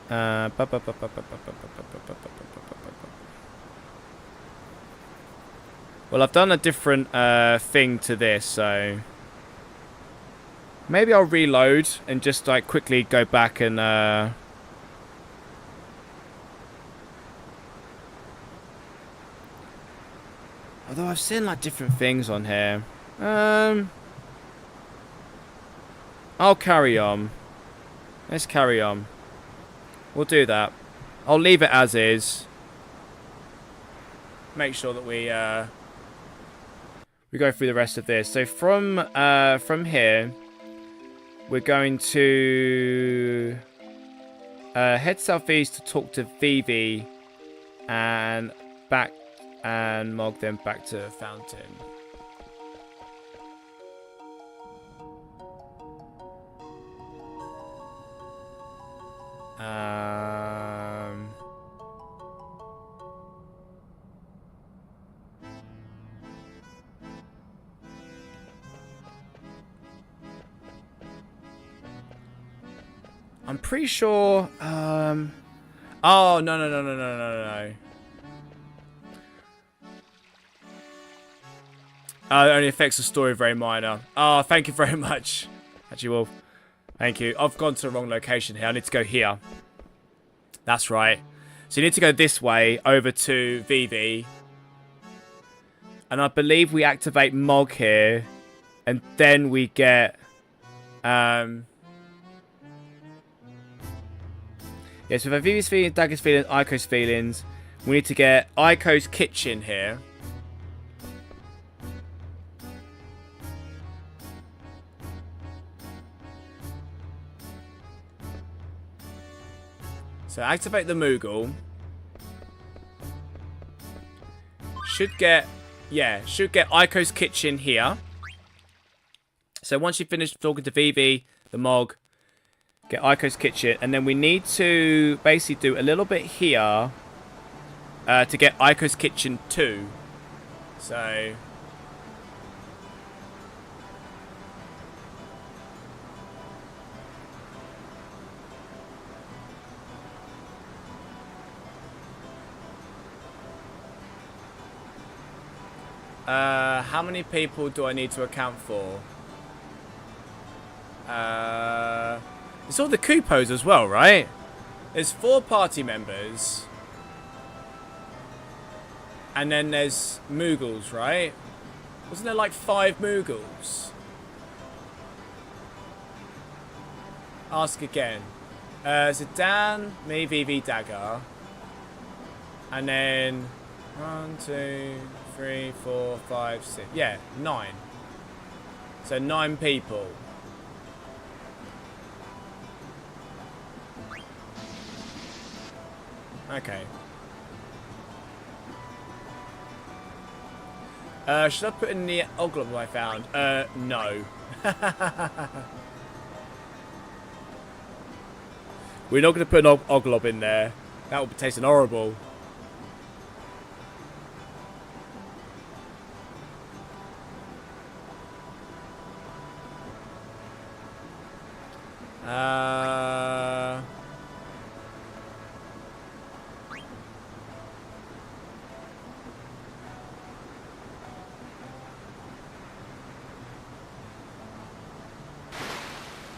Well, I've done a different thing to this, so maybe I'll reload and just like quickly go back and although I've seen like different things on here. I'll carry on. Let's carry on. We'll do that. I'll leave it as is. Make sure that we go through the rest of this. So from here, we're going to head southeast to talk to Vivi, and back and Mog, then back to Fountain. I'm pretty sure. Oh no. It only affects the story, very minor. Oh, thank you very much. Actually, well, thank you. I've gone to the wrong location here. I need to go here. That's right. So you need to go this way over to Vivi. And I believe we activate Mog here. And then we get... Yeah, so for Vivi's feelings, Dagger's feelings, Eiko's feelings, we need to get Eiko's kitchen here. So activate the Moogle. Should get Eiko's kitchen here. So once you finish talking to Vivi, the Mog, get Eiko's kitchen, and then we need to basically do a little bit here to get Eiko's kitchen 2. So how many people do I need to account for? It's all the Kupos as well, right? There's 4 party members. And then there's Moogles, right? Wasn't there like 5 Moogles? Ask again. So Dan, me, Vivi, Dagger. And then 1, 2, 3, 4, 5, 6. Yeah, 9. So 9 people. Okay. Should I put in the Oglob I found? No. We're not going to put an Oglob in there. That would be tasting horrible.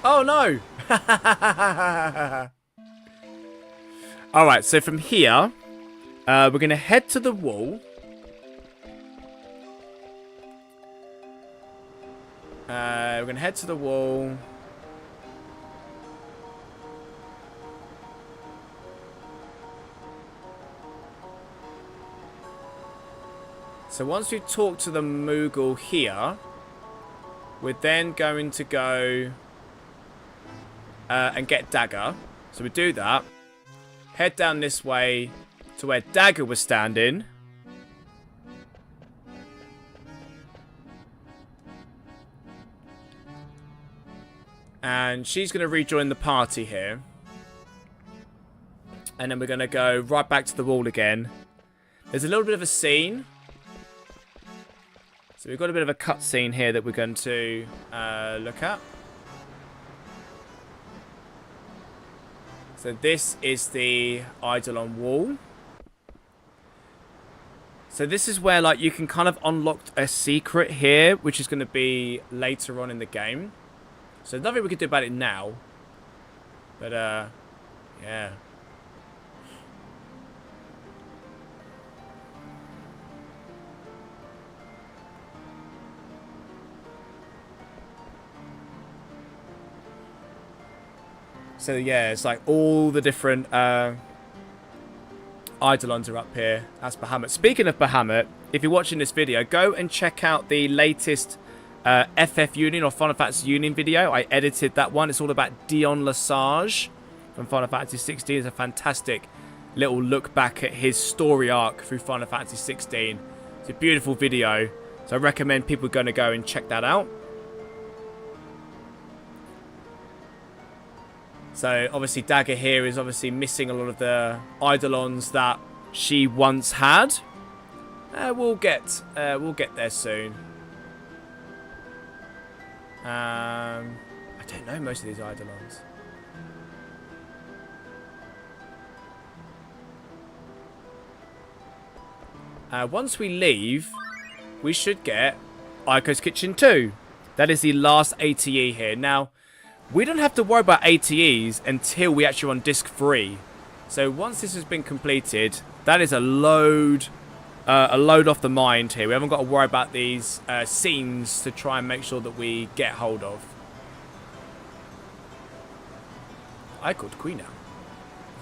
Oh no! Alright, so from here, we're going to head to the wall. We're going to head to the wall. So once we talk to the Moogle here, we're then going to go and get Dagger. So we do that. Head down this way to where Dagger was standing. And she's going to rejoin the party here. And then we're going to go right back to the wall again. There's a little bit of a scene. So we've got a bit of a cutscene here that we're going to look at. So So this is the Eidolon wall. So this is where like you can kind of unlock a secret here, which is going to be later on in the game. So nothing we can do about it now. But yeah. So yeah, it's like all the different Eidolons are up here. That's Bahamut. Speaking of Bahamut, if you're watching this video, go and check out the latest FF Union or Final Fantasy Union video. I edited that one. It's all about Dion Lesage from Final Fantasy 16. It's a fantastic little look back at his story arc through Final Fantasy 16. It's a beautiful video, so I recommend people going to go and check that out. So obviously Dagger here is obviously missing a lot of the Eidolons that she once had. We'll get there soon. I don't know most of these Eidolons. Once we leave, we should get Eiko's Kitchen 2. That is the last ATE here. Now, we don't have to worry about ATEs until we actually run disc 3. So once this has been completed, that is a load off the mind here. We haven't got to worry about these scenes to try and make sure that we get hold of. I called Queen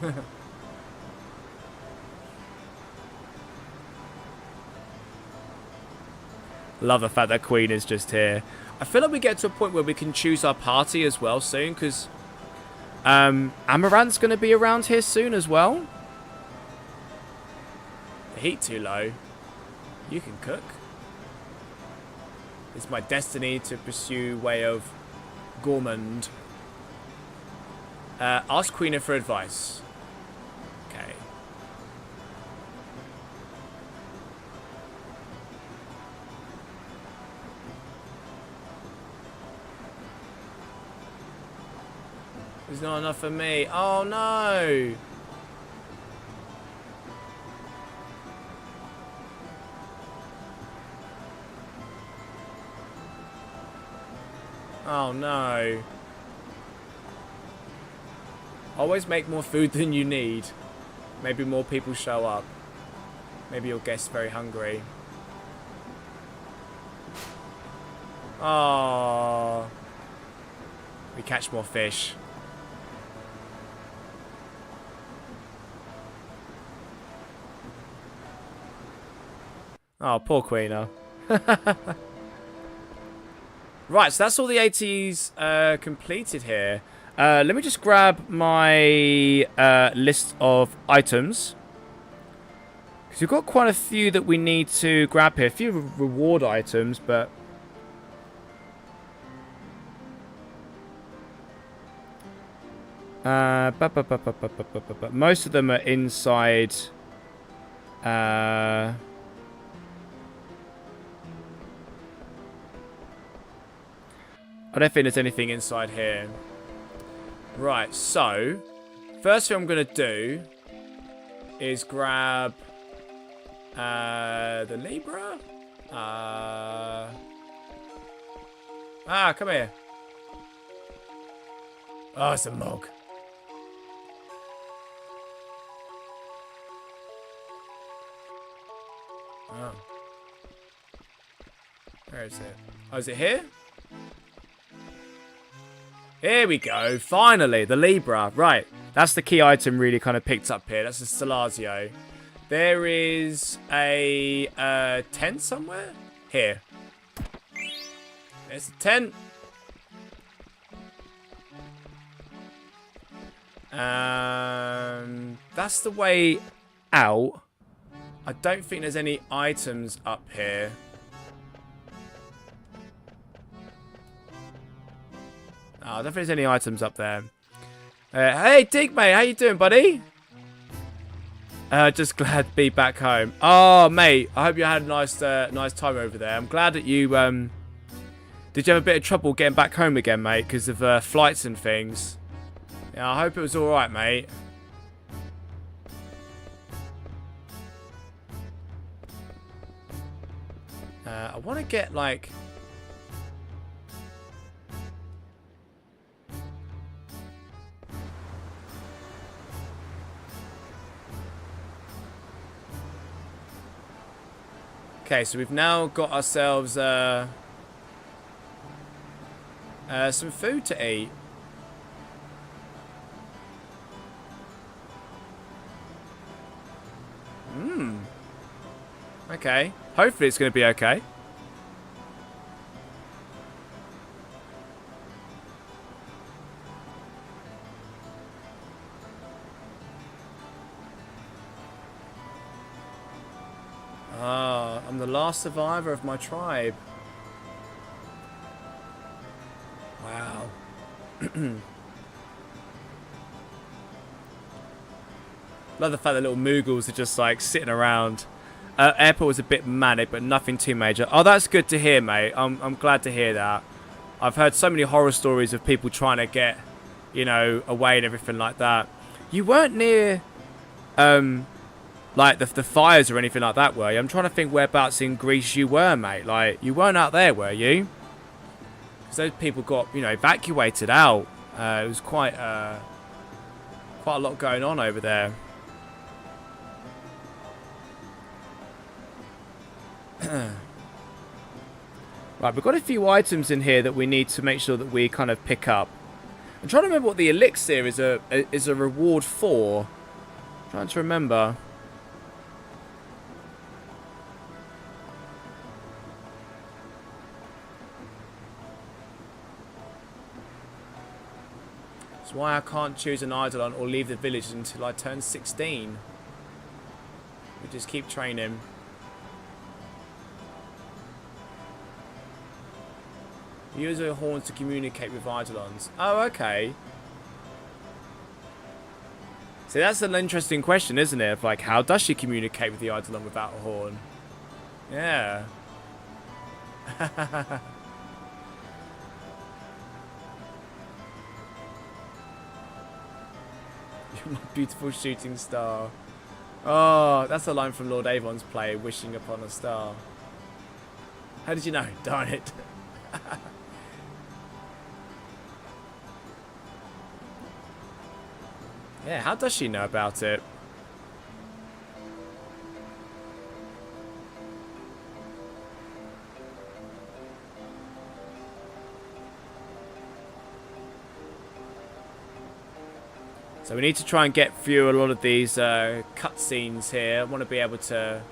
now. Love the fact that Queen is just here. I feel like we get to a point where we can choose our party as well soon, because Amaranth's going to be around here soon as well. The heat too low. You can cook. It's my destiny to pursue way of gourmand. Ask Queen for advice. Okay. There's not enough for me. Oh no! Oh no. Always make more food than you need. Maybe more people show up. Maybe your guest's very hungry. Oh. We catch more fish. Oh, poor Queena. Right, so that's all the ATs completed here. Let me just grab my list of items. Because we've got quite a few that we need to grab here. A few reward items, but... most of them are inside... I don't think there's anything inside here. Right, so... first thing I'm going to do... is grab... the Libra? Come here. Oh, it's a mog. Oh. Where is it? Oh, is it here? Here we go. Finally, the Libra. Right. That's the key item really kind of picked up here. That's the Stelazio. There is a tent somewhere. Here. There's a tent. That's the way out. I don't think there's any items up here. Oh, I don't think there's any items up there. Hey, Dig, mate. How you doing, buddy? Just glad to be back home. Oh, mate. I hope you had a nice time over there. I'm glad that you... did you have a bit of trouble getting back home again, mate? Because of flights and things. Yeah, I hope it was alright, mate. I want to get, like... Okay, so we've now got ourselves some food to eat. Okay. Hopefully it's going to be okay. Ah, I'm the last survivor of my tribe. Wow. Love the fact that little Moogles are just like sitting around. Airport was a bit manic, but nothing too major. Oh, that's good to hear, mate. I'm glad to hear that. I've heard so many horror stories of people trying to get, you know, away and everything like that. You weren't near, like the fires or anything like that, were you? I'm trying to think whereabouts in Greece you were, mate. Like, you weren't out there, were you? Because those people got, you know, evacuated out. It was quite a lot going on over there. Right, we've got a few items in here that we need to make sure that we kind of pick up. I'm trying to remember what the elixir is a reward for. I'm trying to remember. That's why I can't choose an Eidolon or leave the village until I turn 16. We just keep training. Use her horns to communicate with Eidolons. Oh, okay. See, that's an interesting question, isn't it? Of like, how does she communicate with the Eidolon without a horn? Yeah. You're my beautiful shooting star. Oh, that's a line from Lord Avon's play, Wishing Upon a Star. How did you know? Darn it. Yeah, how does she know about it? So we need to try and get through a lot of these cutscenes here. I want to be able to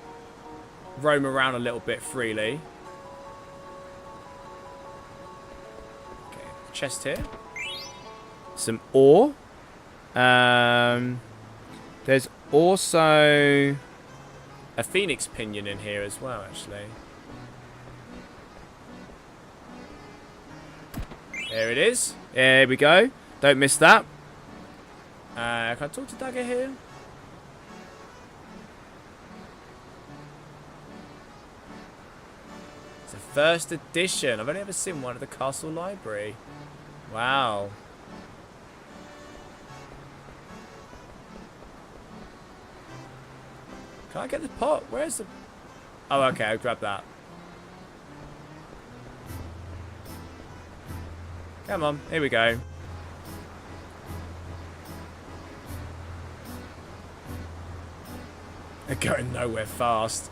roam around a little bit freely. Okay, chest here. Some ore. There's also a phoenix pinion in here as well, actually. There it is. There we go. Don't miss that. Can I talk to Dagger here? It's a first edition. I've only ever seen one at the castle library. Wow. Can I get the pot? Where's the... Oh, okay. I'll grab that. Come on. Here we go. They're going nowhere fast.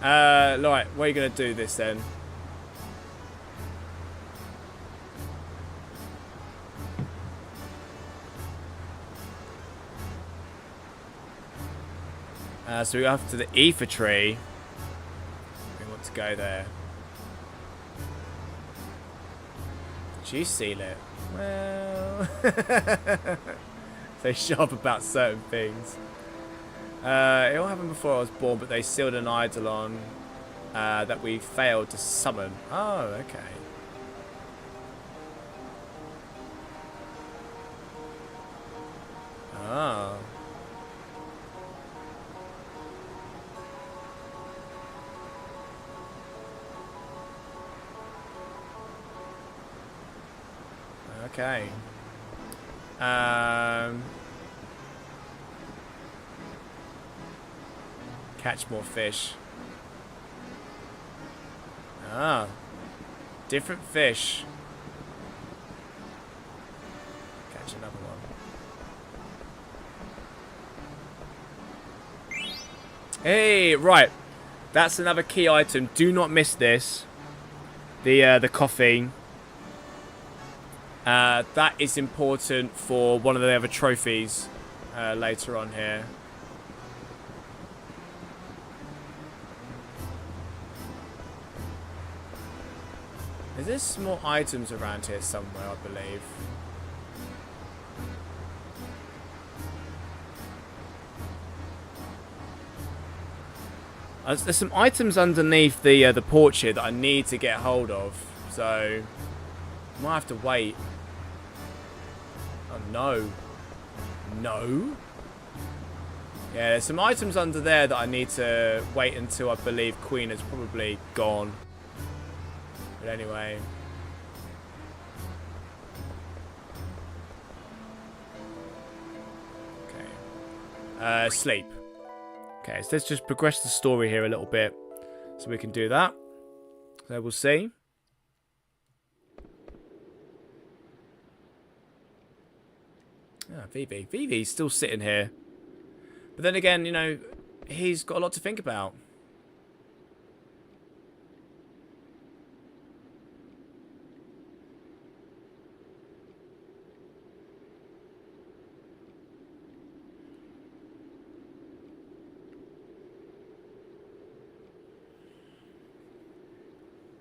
Right. What are you going to do this then? So we go up to the ether tree. We want to go there. Do you seal it? Well... They sharp about certain things. It all happened before I was born, but they sealed an Eidolon that we failed to summon. Oh, okay. Oh. Okay. Catch more fish. Ah. Different fish. Catch another one. Hey, right. That's another key item. Do not miss this. The coffee. That is important for one of the other trophies later on here. There's small items around here somewhere, I believe. There's some items underneath the porch here that I need to get hold of, so I might have to wait. Oh no. No? Yeah, there's some items under there that I need to wait until I believe Queen is probably gone. But anyway. Okay. Sleep. Okay, so let's just progress the story here a little bit. So we can do that. So we'll see. Ah, Vivi. Vivi's still sitting here. But then again, you know, he's got a lot to think about.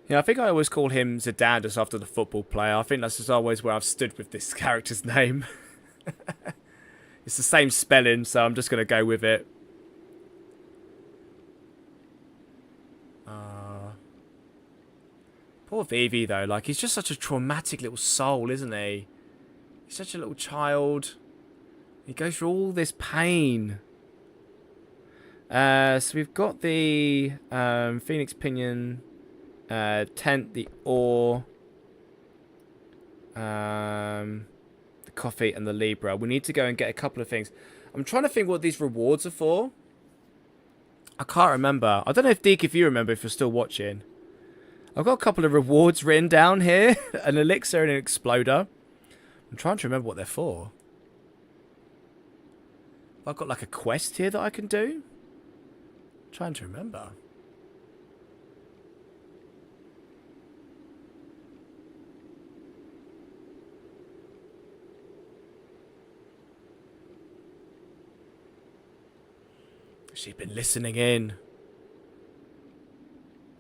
Yeah, I think I always call him Zidane just after the football player. I think that's just always where I've stood with this character's name. It's the same spelling, so I'm just going to go with it. Poor Vivi, though. Like, he's just such a traumatic little soul, isn't he? He's such a little child. He goes through all this pain. So we've got the Phoenix Pinion, tent, the ore, the coffee, and the Libra. We need to go and get a couple of things. I'm trying to think what these rewards are for. I can't remember. I don't know if you remember, if you're still watching. I've got a couple of rewards written down here. An elixir and an exploder. I'm trying to remember what they're for. I've got like a quest here that I can do. I'm trying to remember. She's been listening in.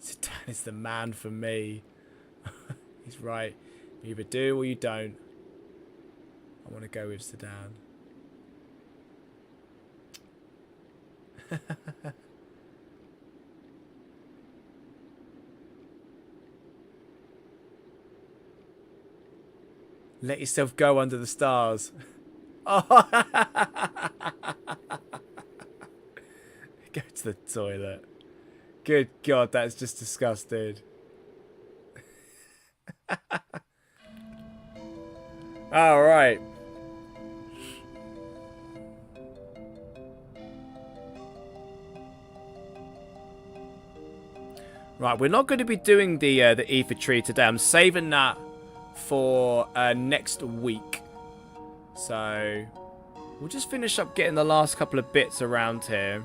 Zidane is the man for me. He's right. You either do or you don't. I want to go with Zidane. Let yourself go under the stars. Oh. Go to the toilet. Good God, that's just disgusting. Alright. Right, we're not going to be doing the ether tree today. I'm saving that for next week. So we'll just finish up getting the last couple of bits around here.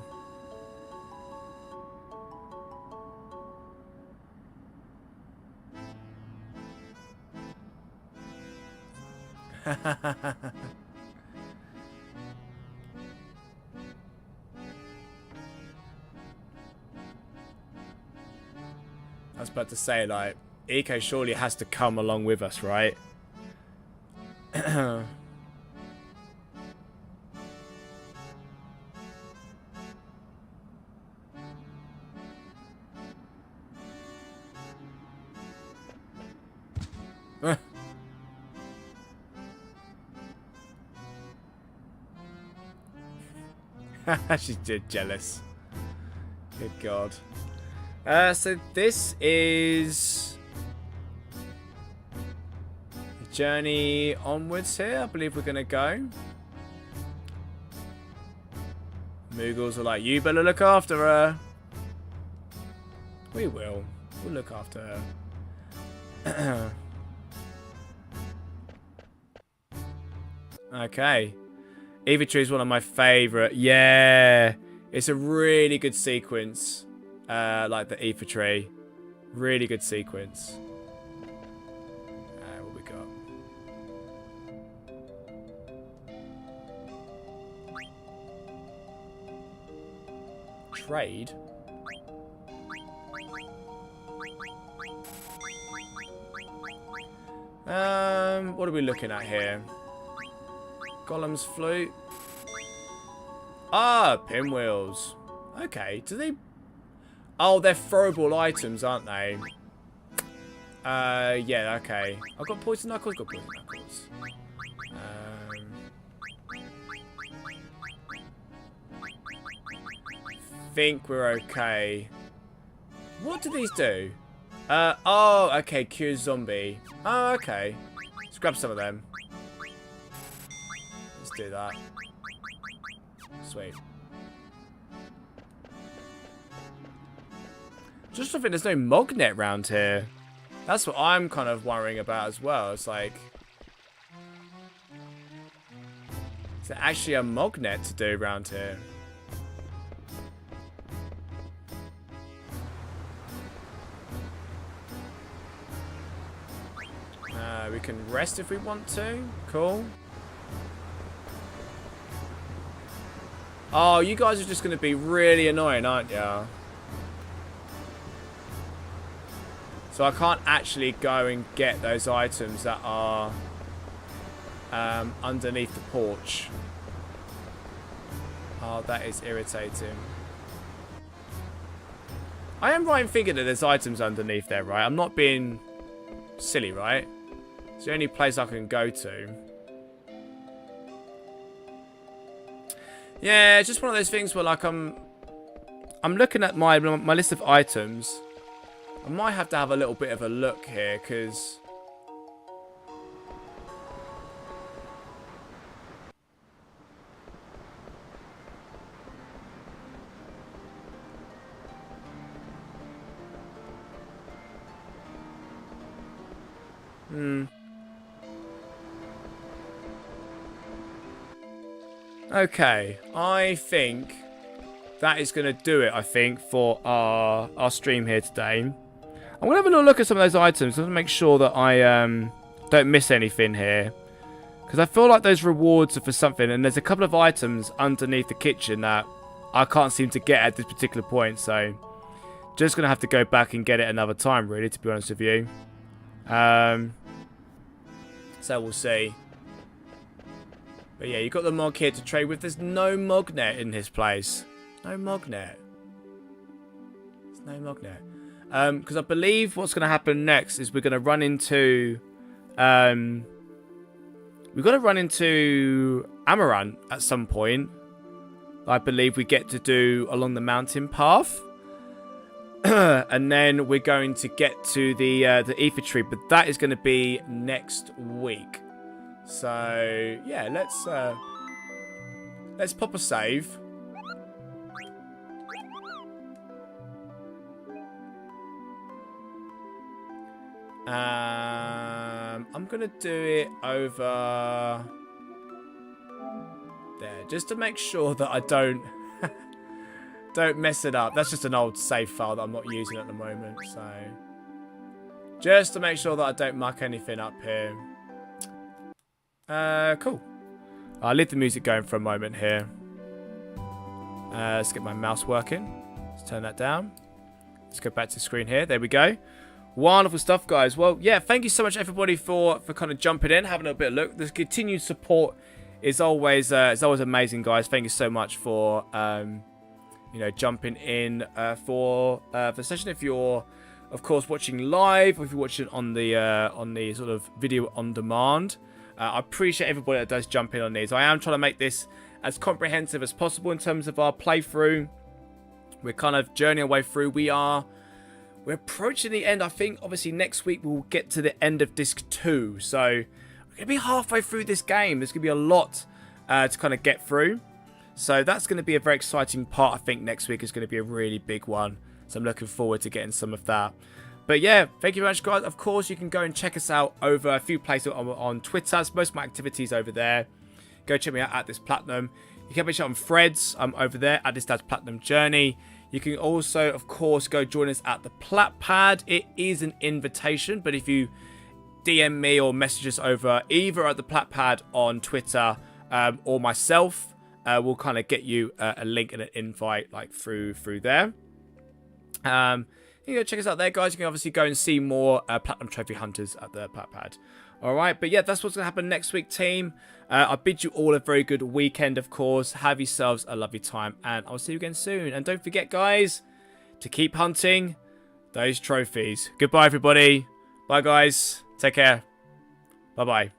I was about to say, like, Eiko surely has to come along with us, right? She's jealous. Good God. So this is journey onwards here. I believe we're going to go. Moogles are like, you better look after her. We will. We'll look after her. Okay. Eva Tree is one of my favourite. Yeah. It's a really good sequence. Like the Eva Tree. Really good sequence. What we got? Trade? What are we looking at here? Golem's flute. Ah, pinwheels. Okay, do they... Oh, they're throwable items, aren't they? Yeah, okay. I've got poison knuckles, got poison knuckles. Think we're okay. What do these do? Oh, okay, cure zombie. Oh, okay. Let's grab some of them. Let's do that. Sweet. Just I think there's no Mognet round here. That's what I'm kind of worrying about as well. It's like... Is there actually a Mognet to do around here? We can rest if we want to. Cool. Oh, you guys are just going to be really annoying, aren't you? So I can't actually go and get those items that are underneath the porch. Oh, that is irritating. I am right in thinking that there's items underneath there, right? I'm not being silly, right? It's the only place I can go to. Yeah, it's just one of those things where, like, I'm looking at my list of items. I might have to have a little bit of a look here, because... Okay, I think that is going to do it, I think, for our stream here today. I'm going to have a little look at some of those items to make sure that I don't miss anything here. Because I feel like those rewards are for something, and there's a couple of items underneath the kitchen that I can't seem to get at this particular point, so just going to have to go back and get it another time, really, to be honest with you. So we'll see. But yeah, you've got the Mog here to trade with. There's no Mognet in his place. No Mognet. There's no Mognet. Because I believe what's going to happen next is we're going to run into... we've got to run into Amaranth at some point. I believe we get to do along the mountain path. And then we're going to get to the Ether Tree. But that is going to be next week. So yeah, let's pop a save. I'm gonna do it over there just to make sure that I don't mess it up. That's just an old save file that I'm not using at the moment, so just to make sure that I don't muck anything up here. Cool. I'll leave the music going for a moment here. Let's get my mouse working. Let's turn that down. Let's go back to the screen here. There we go. Wonderful stuff, guys. Well, yeah, thank you so much, everybody, for kind of jumping in, having a bit of a look. The continued support is always amazing, guys. Thank you so much for you know, jumping in for the session. If you're, of course, watching live, or if you're watching on the sort of video on demand. I appreciate everybody that does jump in on these. I am trying to make this as comprehensive as possible in terms of our playthrough. We're kind of journeying our way through. We're approaching the end. I think, obviously, next week we'll get to the end of Disc 2. So, going to be halfway through this game. There's going to be a lot to kind of get through. So that's going to be a very exciting part. I think next week is going to be a really big one. So I'm looking forward to getting some of that. But yeah, thank you very much, guys. Of course, you can go and check us out over a few places on Twitter. So most of my activities over there. Go check me out at This Platinum. You can check out on Threads. I'm over there at This Dad's Platinum Journey. You can also, of course, go join us at the Plat Pad. It is an invitation, but if you DM me or message us over either at the Plat Pad on Twitter or myself, we'll kind of get you a link and an invite like through there. You can go check us out there, guys. You can obviously go and see more Platinum Trophy Hunters at the Plat Pad. Alright, but yeah, that's what's going to happen next week, team. I bid you all a very good weekend, of course. Have yourselves a lovely time, and I'll see you again soon. And don't forget, guys, to keep hunting those trophies. Goodbye, everybody. Bye, guys. Take care. Bye-bye.